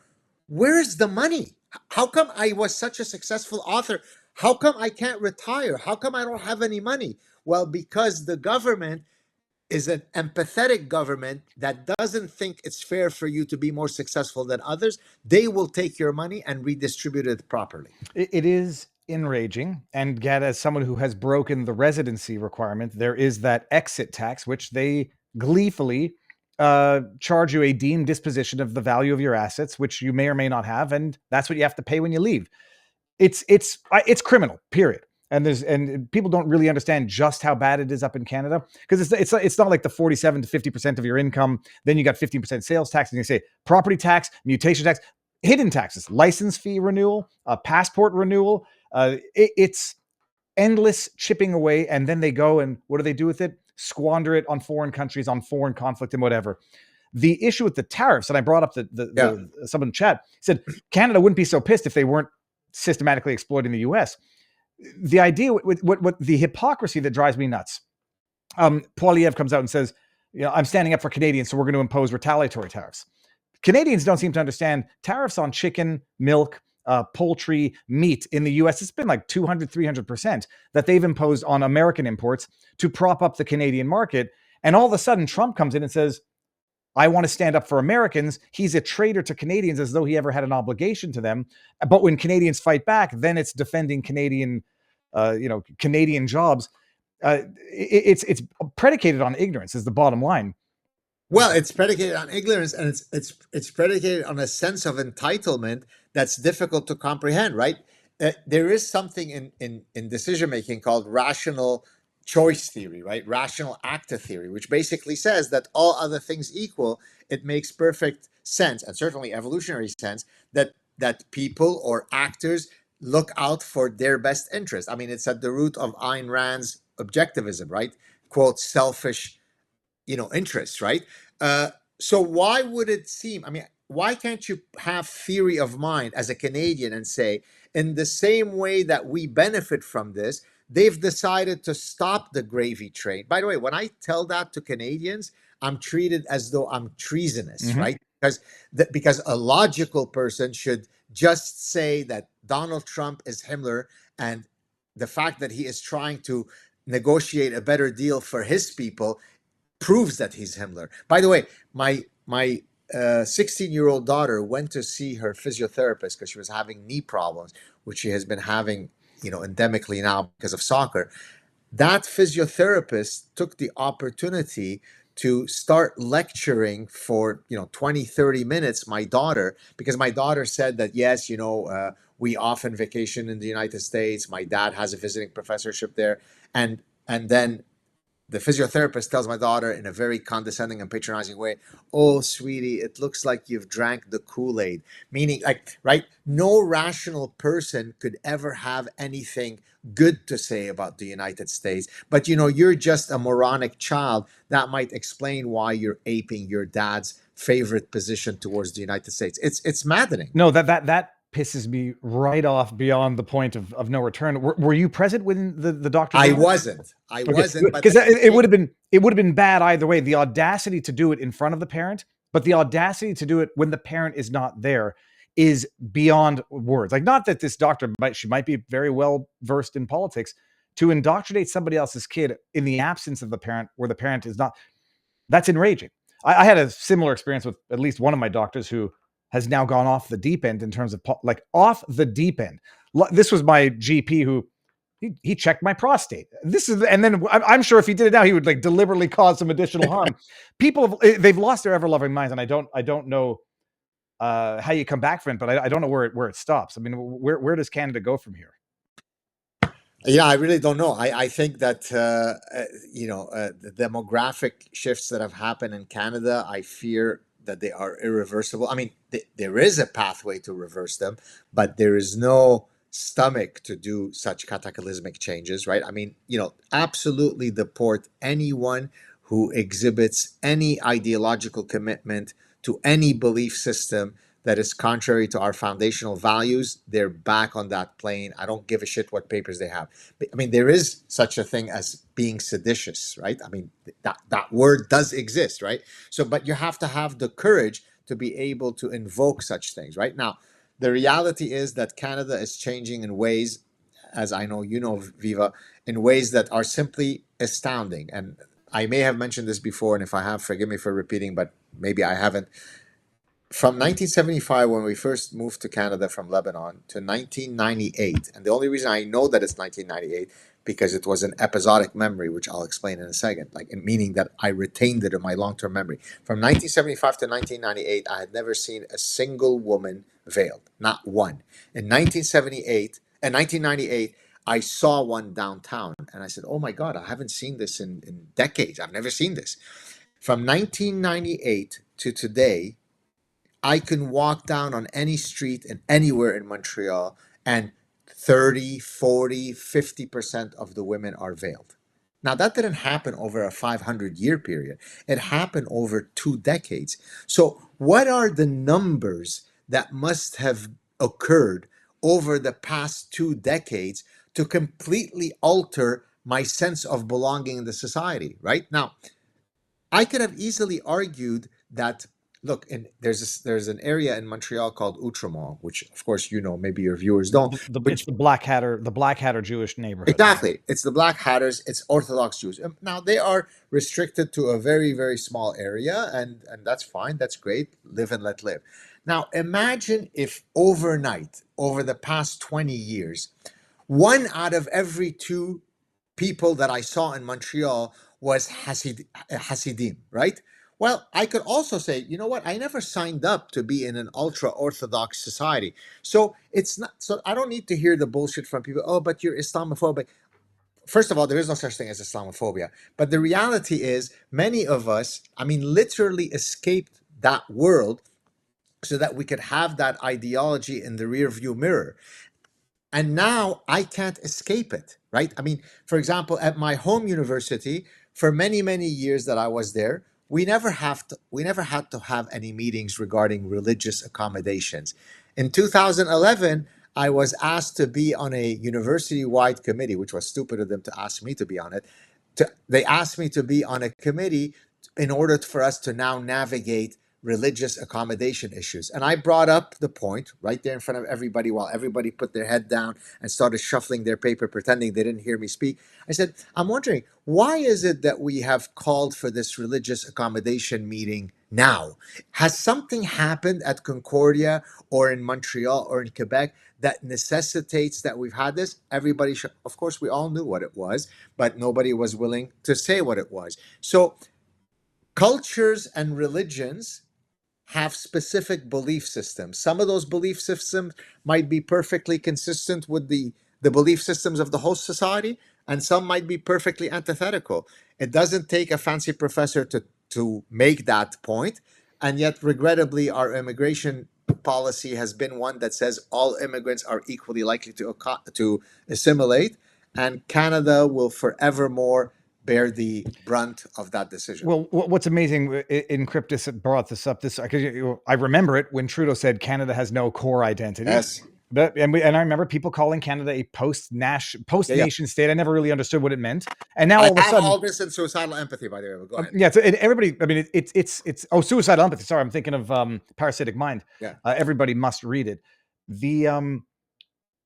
where's the money? How come I was such a successful author? How come I can't retire? How come I don't have any money? Well, because the government is an empathetic government that doesn't think it's fair for you to be more successful than others. They will take your money and redistribute it properly. it is enraging. And yet, as someone who has broken the residency requirement, there is that exit tax, which they gleefully charge you a deemed disposition of the value of your assets, which you may or may not have, and that's what you have to pay when you leave. It's criminal, period. And people don't really understand just how bad it is up in Canada, because it's not like the 47 to 50% of your income. Then you got 15% sales tax, and you say property tax, mutation tax, hidden taxes, license fee renewal, passport renewal. It's endless chipping away, and then they go and what do they do with it? Squander it on foreign countries, on foreign conflict, and whatever. The issue with the tariffs, and I brought up someone in chat said Canada wouldn't be so pissed if they weren't systematically exploiting the U.S. The idea, what the hypocrisy that drives me nuts. Poiliev comes out and says, I'm standing up for Canadians, so we're going to impose retaliatory tariffs. Canadians don't seem to understand tariffs on chicken, milk, poultry, meat in the U.S. It's been like 200, 300% that they've imposed on American imports to prop up the Canadian market. And all of a sudden, Trump comes in and says, I want to stand up for Americans. He's a traitor to Canadians, as though he ever had an obligation to them. But when Canadians fight back, then it's defending Canadian, Canadian jobs. It's predicated on ignorance, is the bottom line. Well, it's predicated on ignorance, and it's predicated on a sense of entitlement that's difficult to comprehend, right? There is something in decision making called rational choice theory, right? Rational actor theory, which basically says that all other things equal, it makes perfect sense, and certainly evolutionary sense, that people or actors look out for their best interest. I mean, it's at the root of Ayn Rand's objectivism, right? Quote, selfish interests, right? So why would it seem, why can't you have theory of mind as a Canadian and say, in the same way that we benefit from this, they've decided to stop the gravy train. By the way, when I tell that to Canadians, I'm treated as though I'm treasonous, right? Because a logical person should just say that Donald Trump is Himmler, and the fact that he is trying to negotiate a better deal for his people proves that he's Himmler. By the way, my 16-year-old daughter went to see her physiotherapist because she was having knee problems, which she has been having, endemically now because of soccer. That physiotherapist took the opportunity to start lecturing for 20, 30 minutes my daughter, because my daughter said that, yes, we often vacation in the United States. My dad has a visiting professorship there. And then the physiotherapist tells my daughter in a very condescending and patronizing way, "Oh, sweetie, it looks like you've drank the Kool-Aid." Meaning, like, right? No rational person could ever have anything good to say about the United States. But, you're just a moronic child. That might explain why you're aping your dad's favorite position towards the United States. It's maddening. No, that pisses me right off beyond the point of no return. Were you present when the doctor I did that? wasn't. I wasn't. But Because it would have been bad either way. The audacity to do it in front of the parent, but the audacity to do it when the parent is not there is beyond words. Like, not that this doctor she might be very well versed in politics, to indoctrinate somebody else's kid in the absence of the parent, where the parent is not. That's enraging. I had a similar experience with at least one of my doctors who has now gone off the deep end in terms of off the deep end. This was my GP who he checked my prostate. And then I'm sure if he did it now, he would like deliberately cause some additional harm. People they've lost their ever loving minds, and I don't know how you come back from it, but I don't know where it stops. I mean, where does Canada go from here? Yeah, I really don't know. I think that, the demographic shifts that have happened in Canada, I fear that they are irreversible. I mean, there is a pathway to reverse them, but there is no stomach to do such cataclysmic changes, right? I mean, absolutely deport anyone who exhibits any ideological commitment to any belief system that is contrary to our foundational values. They're back on that plane. I don't give a shit what papers they have. But, I mean, there is such a thing as being seditious, right? I mean, that word does exist, right? So, but you have to have the courage to be able to invoke such things, right? Now, the reality is that Canada is changing in ways, as I know you know, Viva, in ways that are simply astounding. And I may have mentioned this before, and if I have, forgive me for repeating, but maybe I haven't. From 1975, when we first moved to Canada from Lebanon, to 1998, and the only reason I know that it's 1998 because it was an episodic memory, which I'll explain in a second, like meaning that I retained it in my long-term memory. From 1975 to 1998, I had never seen a single woman veiled, not one. In 1978 and 1998, I saw one downtown, and I said, "Oh my God, I haven't seen this in decades. I've never seen this." From 1998 to today, I can walk down on any street and anywhere in Montreal, and 30, 40, 50% of the women are veiled. Now, that didn't happen over a 500-year period. It happened over 2 decades. So what are the numbers that must have occurred over the past 2 decades to completely alter my sense of belonging in the society, right? Now, I could have easily argued that, look, there's an area in Montreal called Outremont, which of course maybe your viewers don't. It's the Black Hatter Jewish neighborhood. Exactly, it's the Black Hatters. It's Orthodox Jews. Now they are restricted to a very, very small area, and that's fine. That's great. Live and let live. Now imagine if overnight, over the past 20 years, 1 out of every 2 people that I saw in Montreal was Hasidim, right? Well, I could also say, you know what? I never signed up to be in an ultra-Orthodox society. So it's not. So I don't need to hear the bullshit from people. Oh, but you're Islamophobic. First of all, there is no such thing as Islamophobia. But the reality is, many of us, I mean, literally escaped that world so that we could have that ideology in the rearview mirror. And now I can't escape it, right? I mean, for example, at my home university, for many, many years that I was there, we never had to have any meetings regarding religious accommodations. In 2011, I was asked to be on a university-wide committee, which was stupid of them to ask me to be on it. They asked me to be on a committee in order for us to now navigate religious accommodation issues. And I brought up the point right there in front of everybody while everybody put their head down and started shuffling their paper, pretending they didn't hear me speak. I said, I'm wondering, why is it that we have called for this religious accommodation meeting now? Has something happened at Concordia or in Montreal or in Quebec that necessitates that we've had this? Everybody, of course, we all knew what it was, but nobody was willing to say what it was. So cultures and religions have specific belief systems. Some of those belief systems might be perfectly consistent with the the belief systems of the host society, and some might be perfectly antithetical. It doesn't take a fancy professor to make that point, and yet, regrettably, our immigration policy has been one that says all immigrants are equally likely to assimilate, and Canada will forevermore bear the brunt of that decision. Well, what's amazing in Cryptus brought this up. This because I remember it when Trudeau said Canada has no core identity. Yes. But and I remember people calling Canada a post-nation state. I never really understood what it meant. And now all of a sudden, all this in Suicidal Empathy, by the way. Go ahead. yeah, so everybody. I mean, it's Suicidal Empathy. Sorry, I'm thinking of Parasitic Mind. Yeah. Everybody must read it. The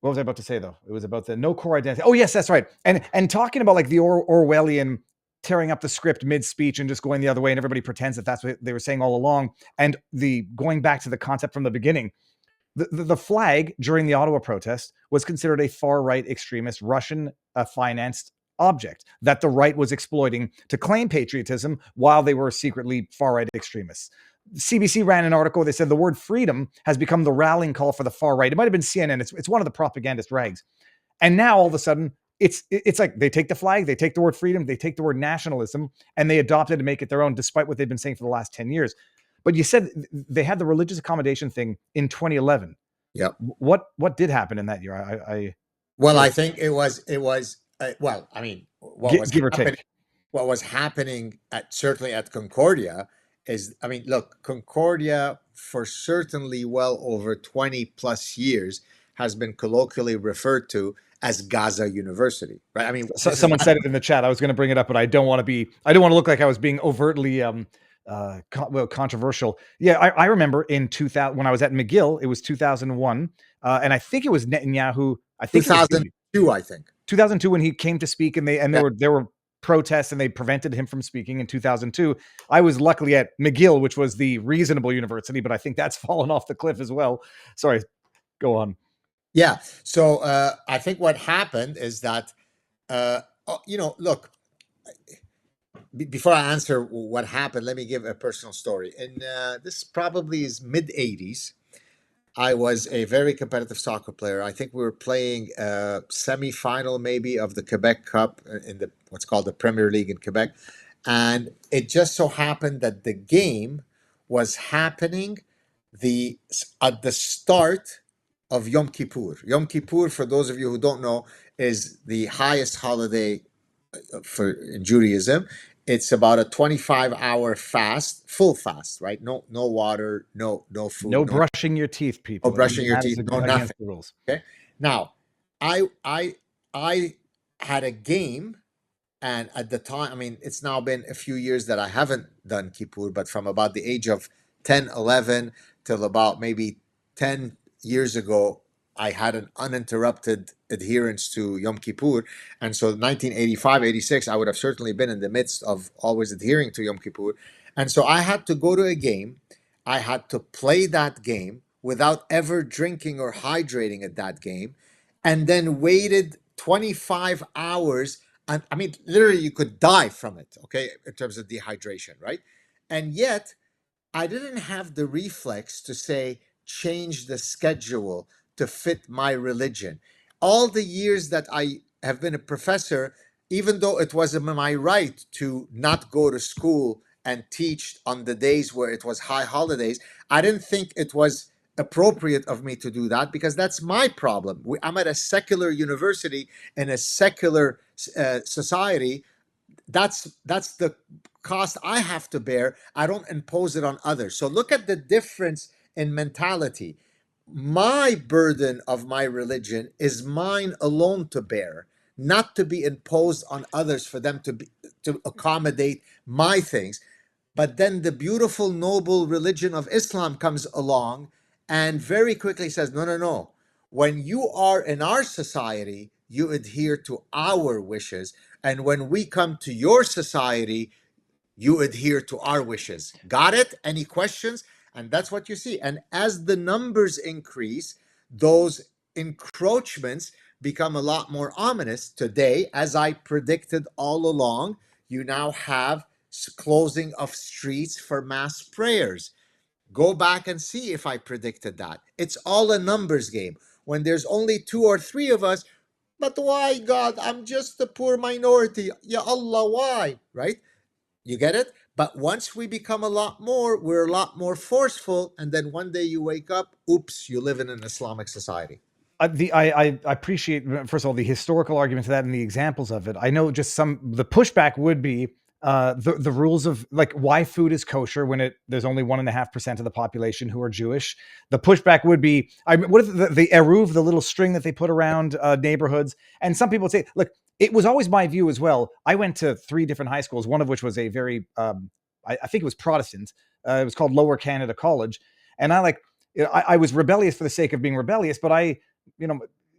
what was I about to say though? It was about the no core identity. Oh yes, that's right. And talking about like the Orwellian tearing up the script mid-speech and just going the other way, and everybody pretends that that's what they were saying all along. And the going back to the concept from the beginning. The flag during the Ottawa protest was considered a far-right extremist Russian-financed object that the right was exploiting to claim patriotism while they were secretly far-right extremists. CBC ran an article. They said the word freedom has become the rallying call for the far right. It might have been CNN. It's one of the propagandist rags. And now all of a sudden, it's like they take the flag, they take the word freedom, they take the word nationalism, and they adopt it and make it their own, despite what they've been saying for the last 10 years. But you said they had the religious accommodation thing in 2011. Yeah. What did happen in that year? I think it was well, I mean, what was happening certainly at Concordia is, I mean, look, Concordia for certainly well over 20 plus years has been colloquially referred to as Gaza University, right? I mean, someone said it in the chat. I was going to bring it up, but I don't want to look like I was being overtly controversial. Yeah, I remember in 2000 when I was at McGill, it was 2001, and I think it was Netanyahu. I think 2002. I think 2002 when he came to speak, and there were protests, and they prevented him from speaking in 2002. I was luckily at McGill, which was the reasonable university, but I think that's fallen off the cliff as well. Sorry, go on. Yeah. So I think what happened is that look. Before I answer what happened, let me give a personal story. And this probably is mid 80s. I was a very competitive soccer player. I think we were playing a semi-final maybe of the Quebec Cup in the what's called the Premier League in Quebec. And it just so happened that the game was happening at the start of Yom Kippur. Yom Kippur, for those of you who don't know, is the highest holiday in Judaism. It's about a 25-hour fast, full fast, right? No water, no food, no brushing your teeth, people. No brushing your teeth, no nothing. The rules. Okay. Now, I had a game, and at the time, I mean, it's now been a few years that I haven't done Kippur, but from about the age of 10, 11 till about maybe 10 years ago, I had an uninterrupted adherence to Yom Kippur. And so 1985, 86, I would have certainly been in the midst of always adhering to Yom Kippur. And so I had to go to a game. I had to play that game without ever drinking or hydrating at that game. And then waited 25 hours. And I mean, literally you could die from it, okay, in terms of dehydration, right? And yet I didn't have the reflex to say, change the schedule to fit my religion. All the years that I have been a professor, even though it was my right to not go to school and teach on the days where it was high holidays, I didn't think it was appropriate of me to do that because that's my problem. I'm at a secular university in a secular society. That's the cost I have to bear. I don't impose it on others. So look at the difference in mentality. My burden of my religion is mine alone to bear, not to be imposed on others for them to accommodate my things. But then the beautiful, noble religion of Islam comes along and very quickly says, no. When you are in our society, you adhere to our wishes. And when we come to your society, you adhere to our wishes. Got it? Any questions? And that's what you see. And as the numbers increase, those encroachments become a lot more ominous. Today, as I predicted all along, you now have closing of streets for mass prayers. Go back and see if I predicted that. It's all a numbers game. When there's only 2 or 3 of us, But why, God? I'm just a poor minority. Ya Allah, why? Right? You get it? But once we become a lot more, we're a lot more forceful. And then one day you wake up, oops, you live in an Islamic society. I appreciate, first of all, the historical argument to that and the examples of it. I know just the pushback would be the rules of like why food is kosher when there's only 1.5% of the population who are Jewish. The pushback would be, what if the eruv, the little string that they put around neighborhoods, and some people would say, look, it was always my view as well. I went to 3 different high schools, one of which was a very, I think it was Protestant. It was called Lower Canada College, and I was rebellious for the sake of being rebellious, but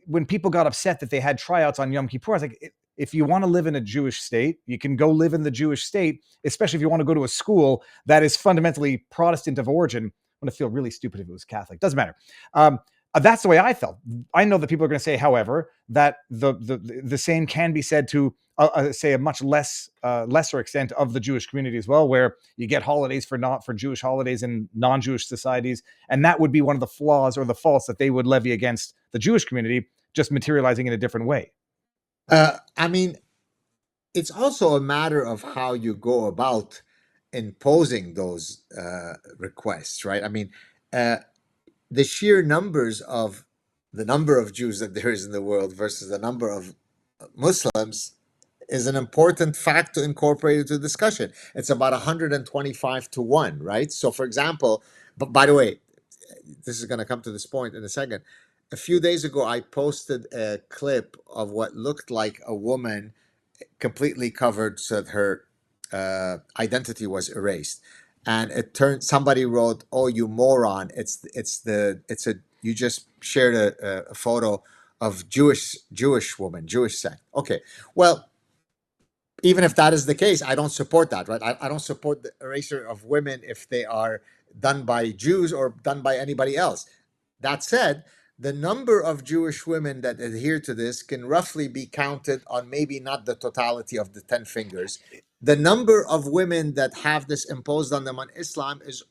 when people got upset that they had tryouts on Yom Kippur, I was like, if you want to live in a Jewish state, you can go live in the Jewish state, especially if you want to go to a school that is fundamentally Protestant of origin. I'm going to feel really stupid if it was Catholic. Doesn't matter. That's the way I felt. I know that people are going to say, however, that the same can be said to say a much lesser extent of the Jewish community as well, where you get holidays for Jewish holidays in non-Jewish societies, and that would be one of the flaws or the faults that they would levy against the Jewish community, just materializing in a different way. I mean, it's also a matter of how you go about imposing those requests, right? I mean, the sheer numbers of the number of Jews that there is in the world versus the number of Muslims is an important fact to incorporate into the discussion. It's about 125 to 1, right? So, for example, but by the way, this is going to come to this point in a second. A few days ago, I posted a clip of what looked like a woman completely covered so that her identity was erased. And it turned, somebody wrote, "Oh, you moron. You just shared a photo of Jewish woman, Jewish sect." Okay. Well, even if that is the case, I don't support that, right? I don't support the erasure of women if they are done by Jews or done by anybody else. That said, the number of Jewish women that adhere to this can roughly be counted on maybe not the totality of the 10 fingers. The number of women that have this imposed on them on Islam is,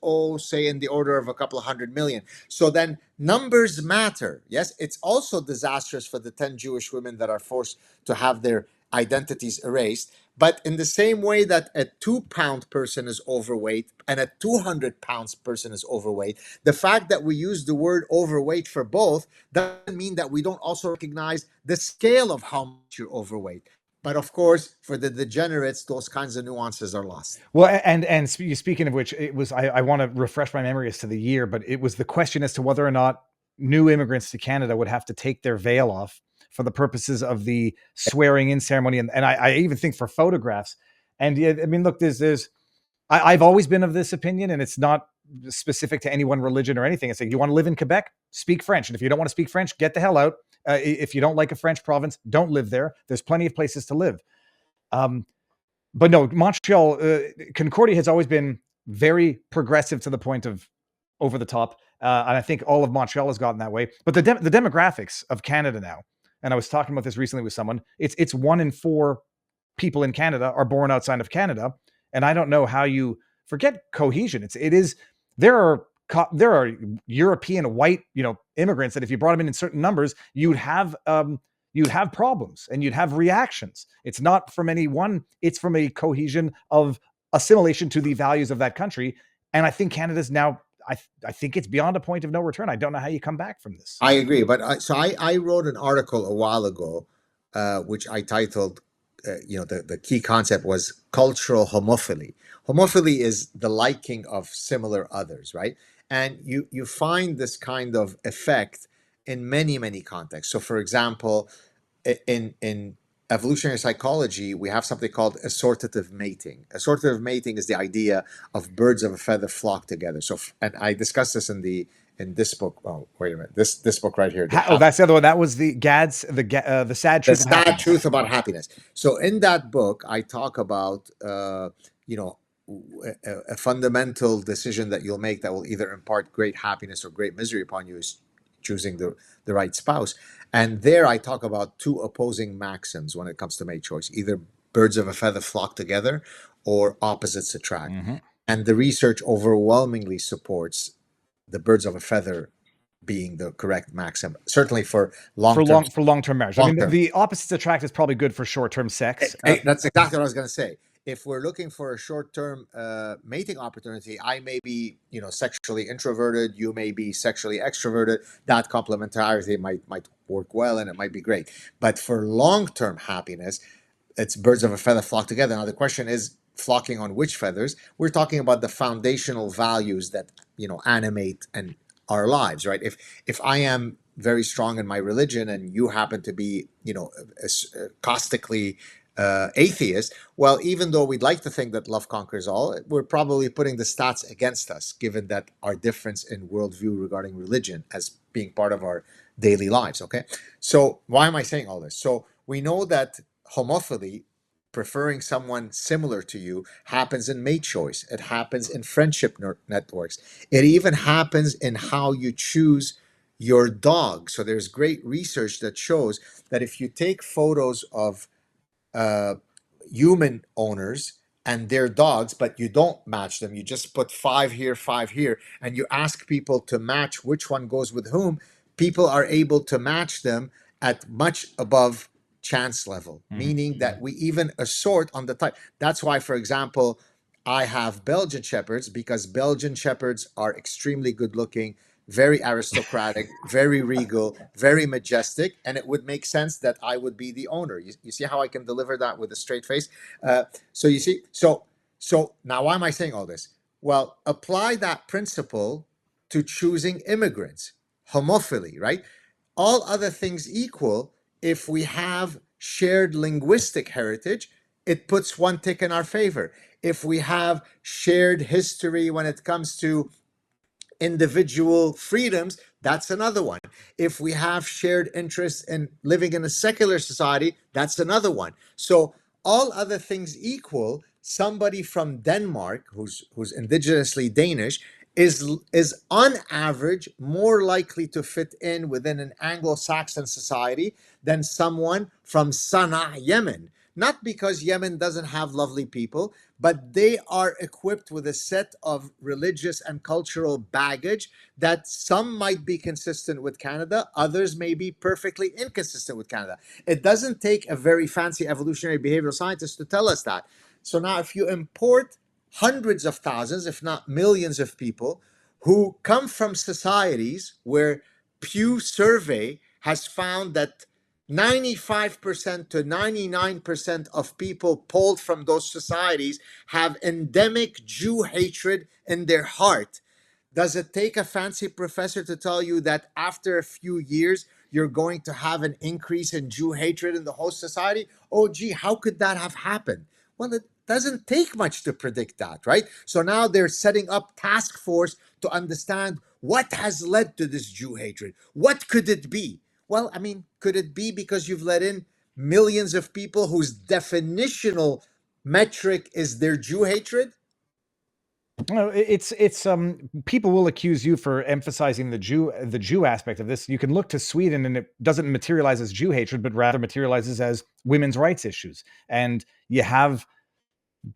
say, in the order of a couple of 100 million. So then numbers matter. Yes, it's also disastrous for the 10 Jewish women that are forced to have their identities erased. But in the same way that a 2-pound person is overweight and a 200-pound person is overweight, the fact that we use the word overweight for both doesn't mean that we don't also recognize the scale of how much you're overweight. But of course, for the degenerates, those kinds of nuances are lost. Well, and speaking of which, it was I want to refresh my memory as to the year, but it was the question as to whether or not new immigrants to Canada would have to take their veil off for the purposes of the swearing in ceremony, and I even think for photographs. And yeah, I mean, look, I've always been of this opinion, and it's not specific to any one religion or anything. It's like, you want to live in Quebec, speak French, and if you don't want to speak French, get the hell out. If you don't like a French province, don't live there. There's plenty of places to live. But no, Montreal, Concordia has always been very progressive to the point of over the top. And I think all of Montreal has gotten that way. But the demographics of Canada now, and I was talking about this recently with someone, it's 1 in 4 people in Canada are born outside of Canada. And I don't know how you forget cohesion. There are European white, immigrants that if you brought them in certain numbers, you'd have problems and you'd have reactions. It's not from any one, it's from a cohesion of assimilation to the values of that country. And I think Canada's now, I think it's beyond a point of no return. I don't know how you come back from this. I agree. But I wrote an article a while ago, which I titled, the key concept was cultural homophily. Homophily is the liking of similar others, right? And you find this kind of effect in many, many contexts. So, for example, in evolutionary psychology, we have something called assortative mating. Assortative mating is the idea of birds of a feather flock together. So, and I discussed this in this book. Oh, wait a minute. This book right here. That's the other one. That was the sad truth. The sad truth about happiness. So in that book, I talk about a fundamental decision that you'll make that will either impart great happiness or great misery upon you is choosing the right spouse. And there I talk about 2 opposing maxims when it comes to mate choice: either birds of a feather flock together or opposites attract. Mm-hmm. And the research overwhelmingly supports the birds of a feather being the correct maxim. Certainly for long-term marriage. I mean, the opposites attract is probably good for short-term sex. That's exactly what I was going to say. If we're looking for a short-term mating opportunity, I may be, sexually introverted. You may be sexually extroverted. That complementarity might work well, and it might be great. But for long-term happiness, it's birds of a feather flock together. Now the question is flocking on which feathers? We're talking about the foundational values that animate and our lives, right? If I am very strong in my religion and you happen to be, caustically atheist, well, even though we'd like to think that love conquers all, we're probably putting the stats against us, given that our difference in worldview regarding religion as being part of our daily lives. Okay, so why am I saying all this? So we know that homophily, preferring someone similar to you, happens in mate choice. It happens in friendship networks. It even happens in how you choose your dog. So there's great research that shows that if you take photos of human owners and their dogs, but you don't match them, you just put 5 here, and you ask people to match which one goes with whom, people are able to match them at much above chance level, meaning that we even assort on the type. That's why, for example, I have Belgian Shepherds, because Belgian Shepherds are extremely good looking, very aristocratic, very regal, very majestic, and it would make sense that I would be the owner. You see how I can deliver that with a straight face? So you see, so now why am I saying all this? Well, apply that principle to choosing immigrants, homophily, right? All other things equal, if we have shared linguistic heritage, it puts one tick in our favor. If we have shared history when it comes to individual freedoms, that's another one. If we have shared interests in living in a secular society, that's another one. So all other things equal, somebody from Denmark who's indigenously Danish is on average more likely to fit in within an Anglo-Saxon society than someone from Sana'a, Yemen. Not because Yemen doesn't have lovely people, but they are equipped with a set of religious and cultural baggage that some might be consistent with Canada, others may be perfectly inconsistent with Canada. It doesn't take a very fancy evolutionary behavioral scientist to tell us that. So now if you import hundreds of thousands, if not millions of people who come from societies where Pew Survey has found that 95% to 99% of people polled from those societies have endemic Jew hatred in their heart. Does it take a fancy professor to tell you that after a few years, you're going to have an increase in Jew hatred in the host society? Oh, gee, how could that have happened? Well, it doesn't take much to predict that, right? So now they're setting up task force to understand what has led to this Jew hatred. What could it be? Well, I mean, could it be because you've let in millions of people whose definitional metric is their Jew hatred? No, it's people will accuse you for emphasizing the Jew aspect of this. You can look to Sweden and it doesn't materialize as Jew hatred, but rather materializes as women's rights issues. And you have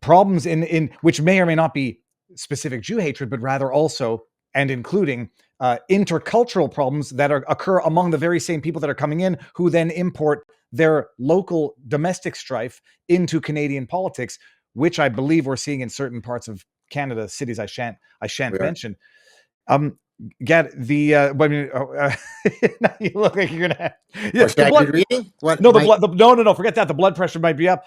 problems in which may or may not be specific Jew hatred, but rather also and including intercultural problems that occur among the very same people that are coming in, who then import their local domestic strife into Canadian politics, which I believe we're seeing in certain parts of Canada, cities I shan't mention. Get the now you look like you're gonna yeah, the blood, reading? What, no, the blood, no, forget that. The blood pressure might be up.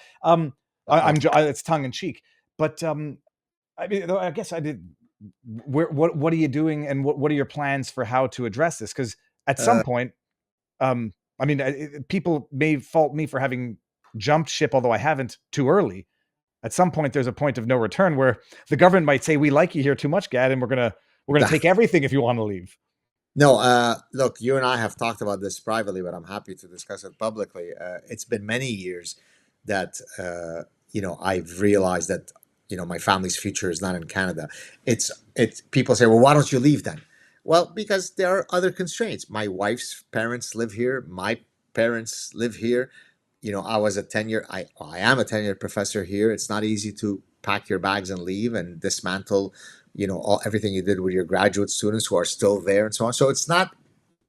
It's tongue in cheek, but I mean, I guess I did. What are you doing, and what are your plans for how to address this? Because at some point, I mean, people may fault me for having jumped ship, although I haven't too early. At some point, there's a point of no return where the government might say, "We like you here too much, Gad, and we're gonna take everything if you want to leave." No, look, you and I have talked about this privately, but I'm happy to discuss it publicly. It's been many years that I've realized that my family's future is not in Canada. It's people say, well, why don't you leave then? Well, because there are other constraints. My wife's parents live here. My parents live here. I was a tenure. I am a tenured professor here. It's not easy to pack your bags and leave and dismantle, everything you did with your graduate students who are still there and so on. So it's not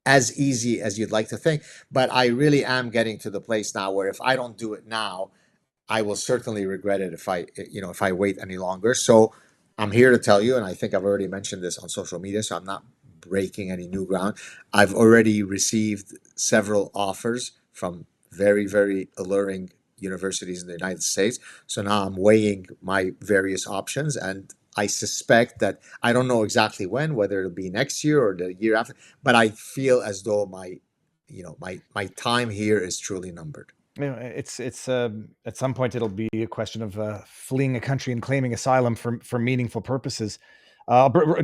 as easy as you'd like to think. But I really am getting to the place now where if I don't do it now, I will certainly regret it if I wait any longer. So I'm here to tell you, and I think I've already mentioned this on social media, so I'm not breaking any new ground. I've already received several offers from very, very alluring universities in the United States. So now I'm weighing my various options, and I suspect that I don't know exactly when, whether it'll be next year or the year after, but I feel as though my time here is truly numbered. It's at some point it'll be a question of fleeing a country and claiming asylum for meaningful purposes.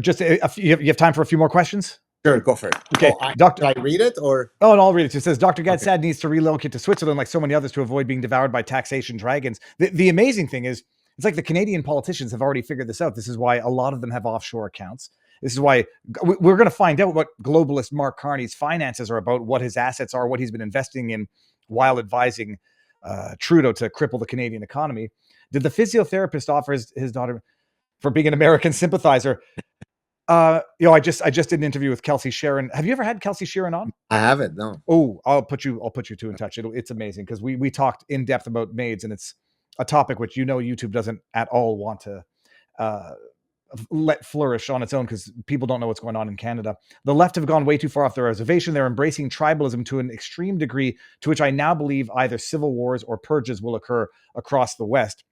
Just you have time for a few more questions? Sure, go for it. Okay, Should I read it or? Oh, and I'll read it. It says Dr. Gad Okay. Saad needs to relocate to Switzerland like so many others to avoid being devoured by taxation dragons. The amazing thing is, it's like the Canadian politicians have already figured this out. This is why a lot of them have offshore accounts. This is why we're going to find out what globalist Mark Carney's finances are about, what his assets are, what he's been investing in while advising Trudeau to cripple the Canadian economy. Did the physiotherapist offer his daughter for being an American sympathizer? I just did an interview with Kelsey Sharon. Have you ever had Kelsey Sharon on? I haven't, no. Oh, I'll put you two in touch. It's amazing because we talked in depth about maids, and it's a topic which YouTube doesn't at all want to let flourish on its own because people don't know what's going on in Canada. The left have gone way too far off their reservation. They're embracing tribalism to an extreme degree, to which I now believe either civil wars or purges will occur across the West,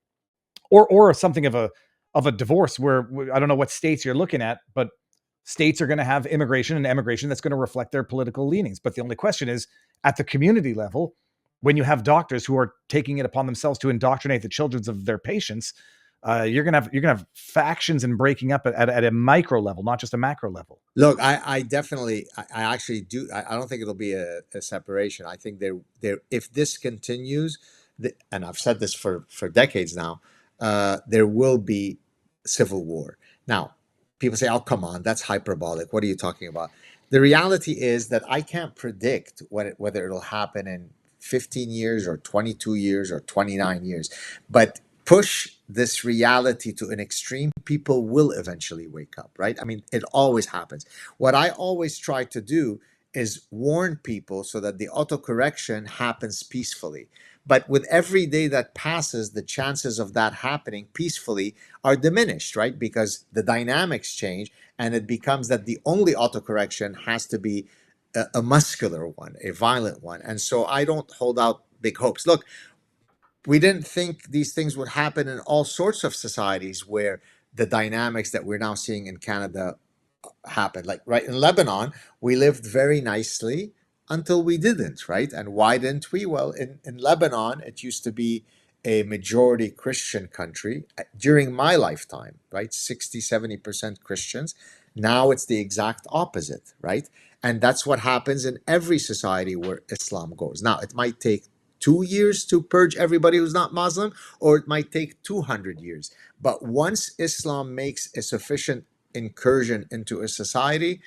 or something of a divorce where I don't know what states you're looking at, but states are going to have immigration and emigration that's going to reflect their political leanings. But the only question is, at the community level, when you have doctors who are taking it upon themselves to indoctrinate the children of their patients, you're gonna have factions and breaking up at a micro level, not just a macro level. Look, I definitely, I actually do. I don't think it'll be a separation. I think if this continues, and I've said this for decades now, there will be civil war. Now, people say, "Oh, come on, that's hyperbolic. What are you talking about?" The reality is that I can't predict whether it'll happen in 15 years or 22 years or 29 years, but push this reality to an extreme, people will eventually wake up, right? I mean, it always happens. What I always try to do is warn people so that the autocorrection happens peacefully. But with every day that passes, the chances of that happening peacefully are diminished, right? Because the dynamics change, and it becomes that the only autocorrection has to be a muscular one, a violent one. And so I don't hold out big hopes. Look, we didn't think these things would happen in all sorts of societies where the dynamics that we're now seeing in Canada happen. Like right in Lebanon, we lived very nicely until we didn't, right? And why didn't we? Well, in Lebanon, it used to be a majority Christian country during my lifetime, right? 60-70% Christians. Now it's the exact opposite, right? And that's what happens in every society where Islam goes. Now, it might take 2 years to purge everybody who's not Muslim, or it might take 200 years. But once Islam makes a sufficient incursion into a society,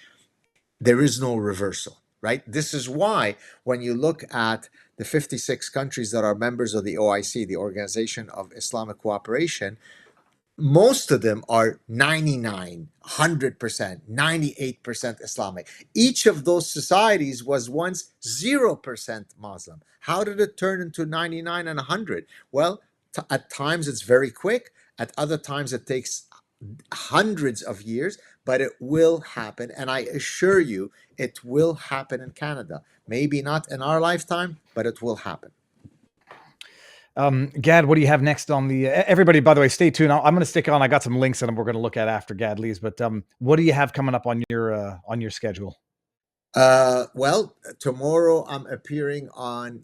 there is no reversal, right? This is why when you look at the 56 countries that are members of the OIC, the Organization of Islamic Cooperation, most of them are 99, 100%, 98% Islamic. Each of those societies was once 0% Muslim. How did it turn into 99 and 100? Well, at times it's very quick. At other times it takes hundreds of years, but it will happen. And I assure you, it will happen in Canada. Maybe not in our lifetime, but it will happen. Gad, what do you have next on the everybody, by the way, stay tuned. I'm going to stick on. I got some links and we're going to look at after Gad leaves, but what do you have coming up on your schedule? Well, tomorrow I'm appearing on,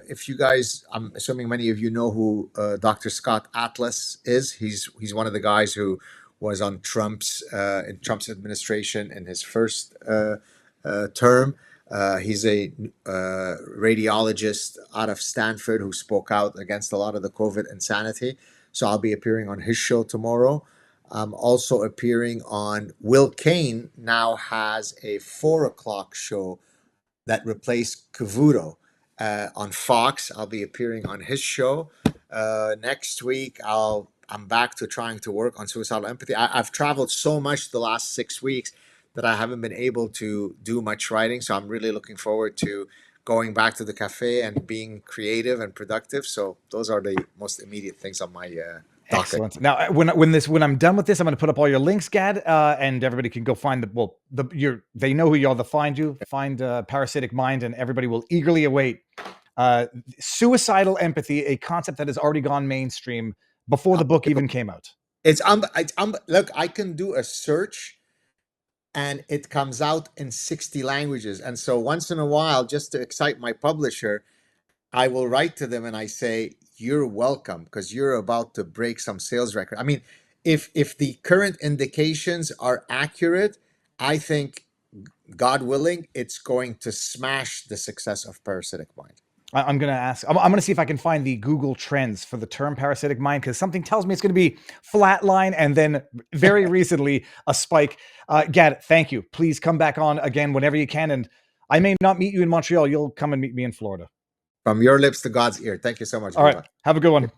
if you guys, I'm assuming many of you know who Dr. Scott Atlas is. He's one of the guys who was on Trump's in Trump's administration in his first term. He's a radiologist out of Stanford who spoke out against a lot of the COVID insanity. So I'll be appearing on his show tomorrow. I'm also appearing on Will Kane now has a 4 o'clock show that replaced Cavuto on Fox. I'll be appearing on his show. Next week, I'm back to trying to work on suicidal empathy. I've traveled so much the last 6 weeks that I haven't been able to do much writing. So I'm really looking forward to going back to the cafe and being creative and productive. So those are the most immediate things on my docket. Excellent. Now, when I'm done with this, I'm going to put up all your links, Gad, and everybody can go find they know who you are. They'll find you, find Parasitic Mind, and everybody will eagerly await Suicidal Empathy, a concept that has already gone mainstream before the book even came out. Look, I can do a search and it comes out in 60 languages. And so once in a while, just to excite my publisher, I will write to them and I say, you're welcome, because you're about to break some sales record. I mean, if the current indications are accurate, I think, God willing, it's going to smash the success of Parasitic Mind. I'm going to ask, I'm going to see if I can find the Google Trends for the term parasitic mind, because something tells me it's going to be flatline and then very recently a spike. Gad, thank you. Please come back on again whenever you can. And I may not meet you in Montreal. You'll come and meet me in Florida. From your lips to God's ear. Thank you so much. All right. Have a good one.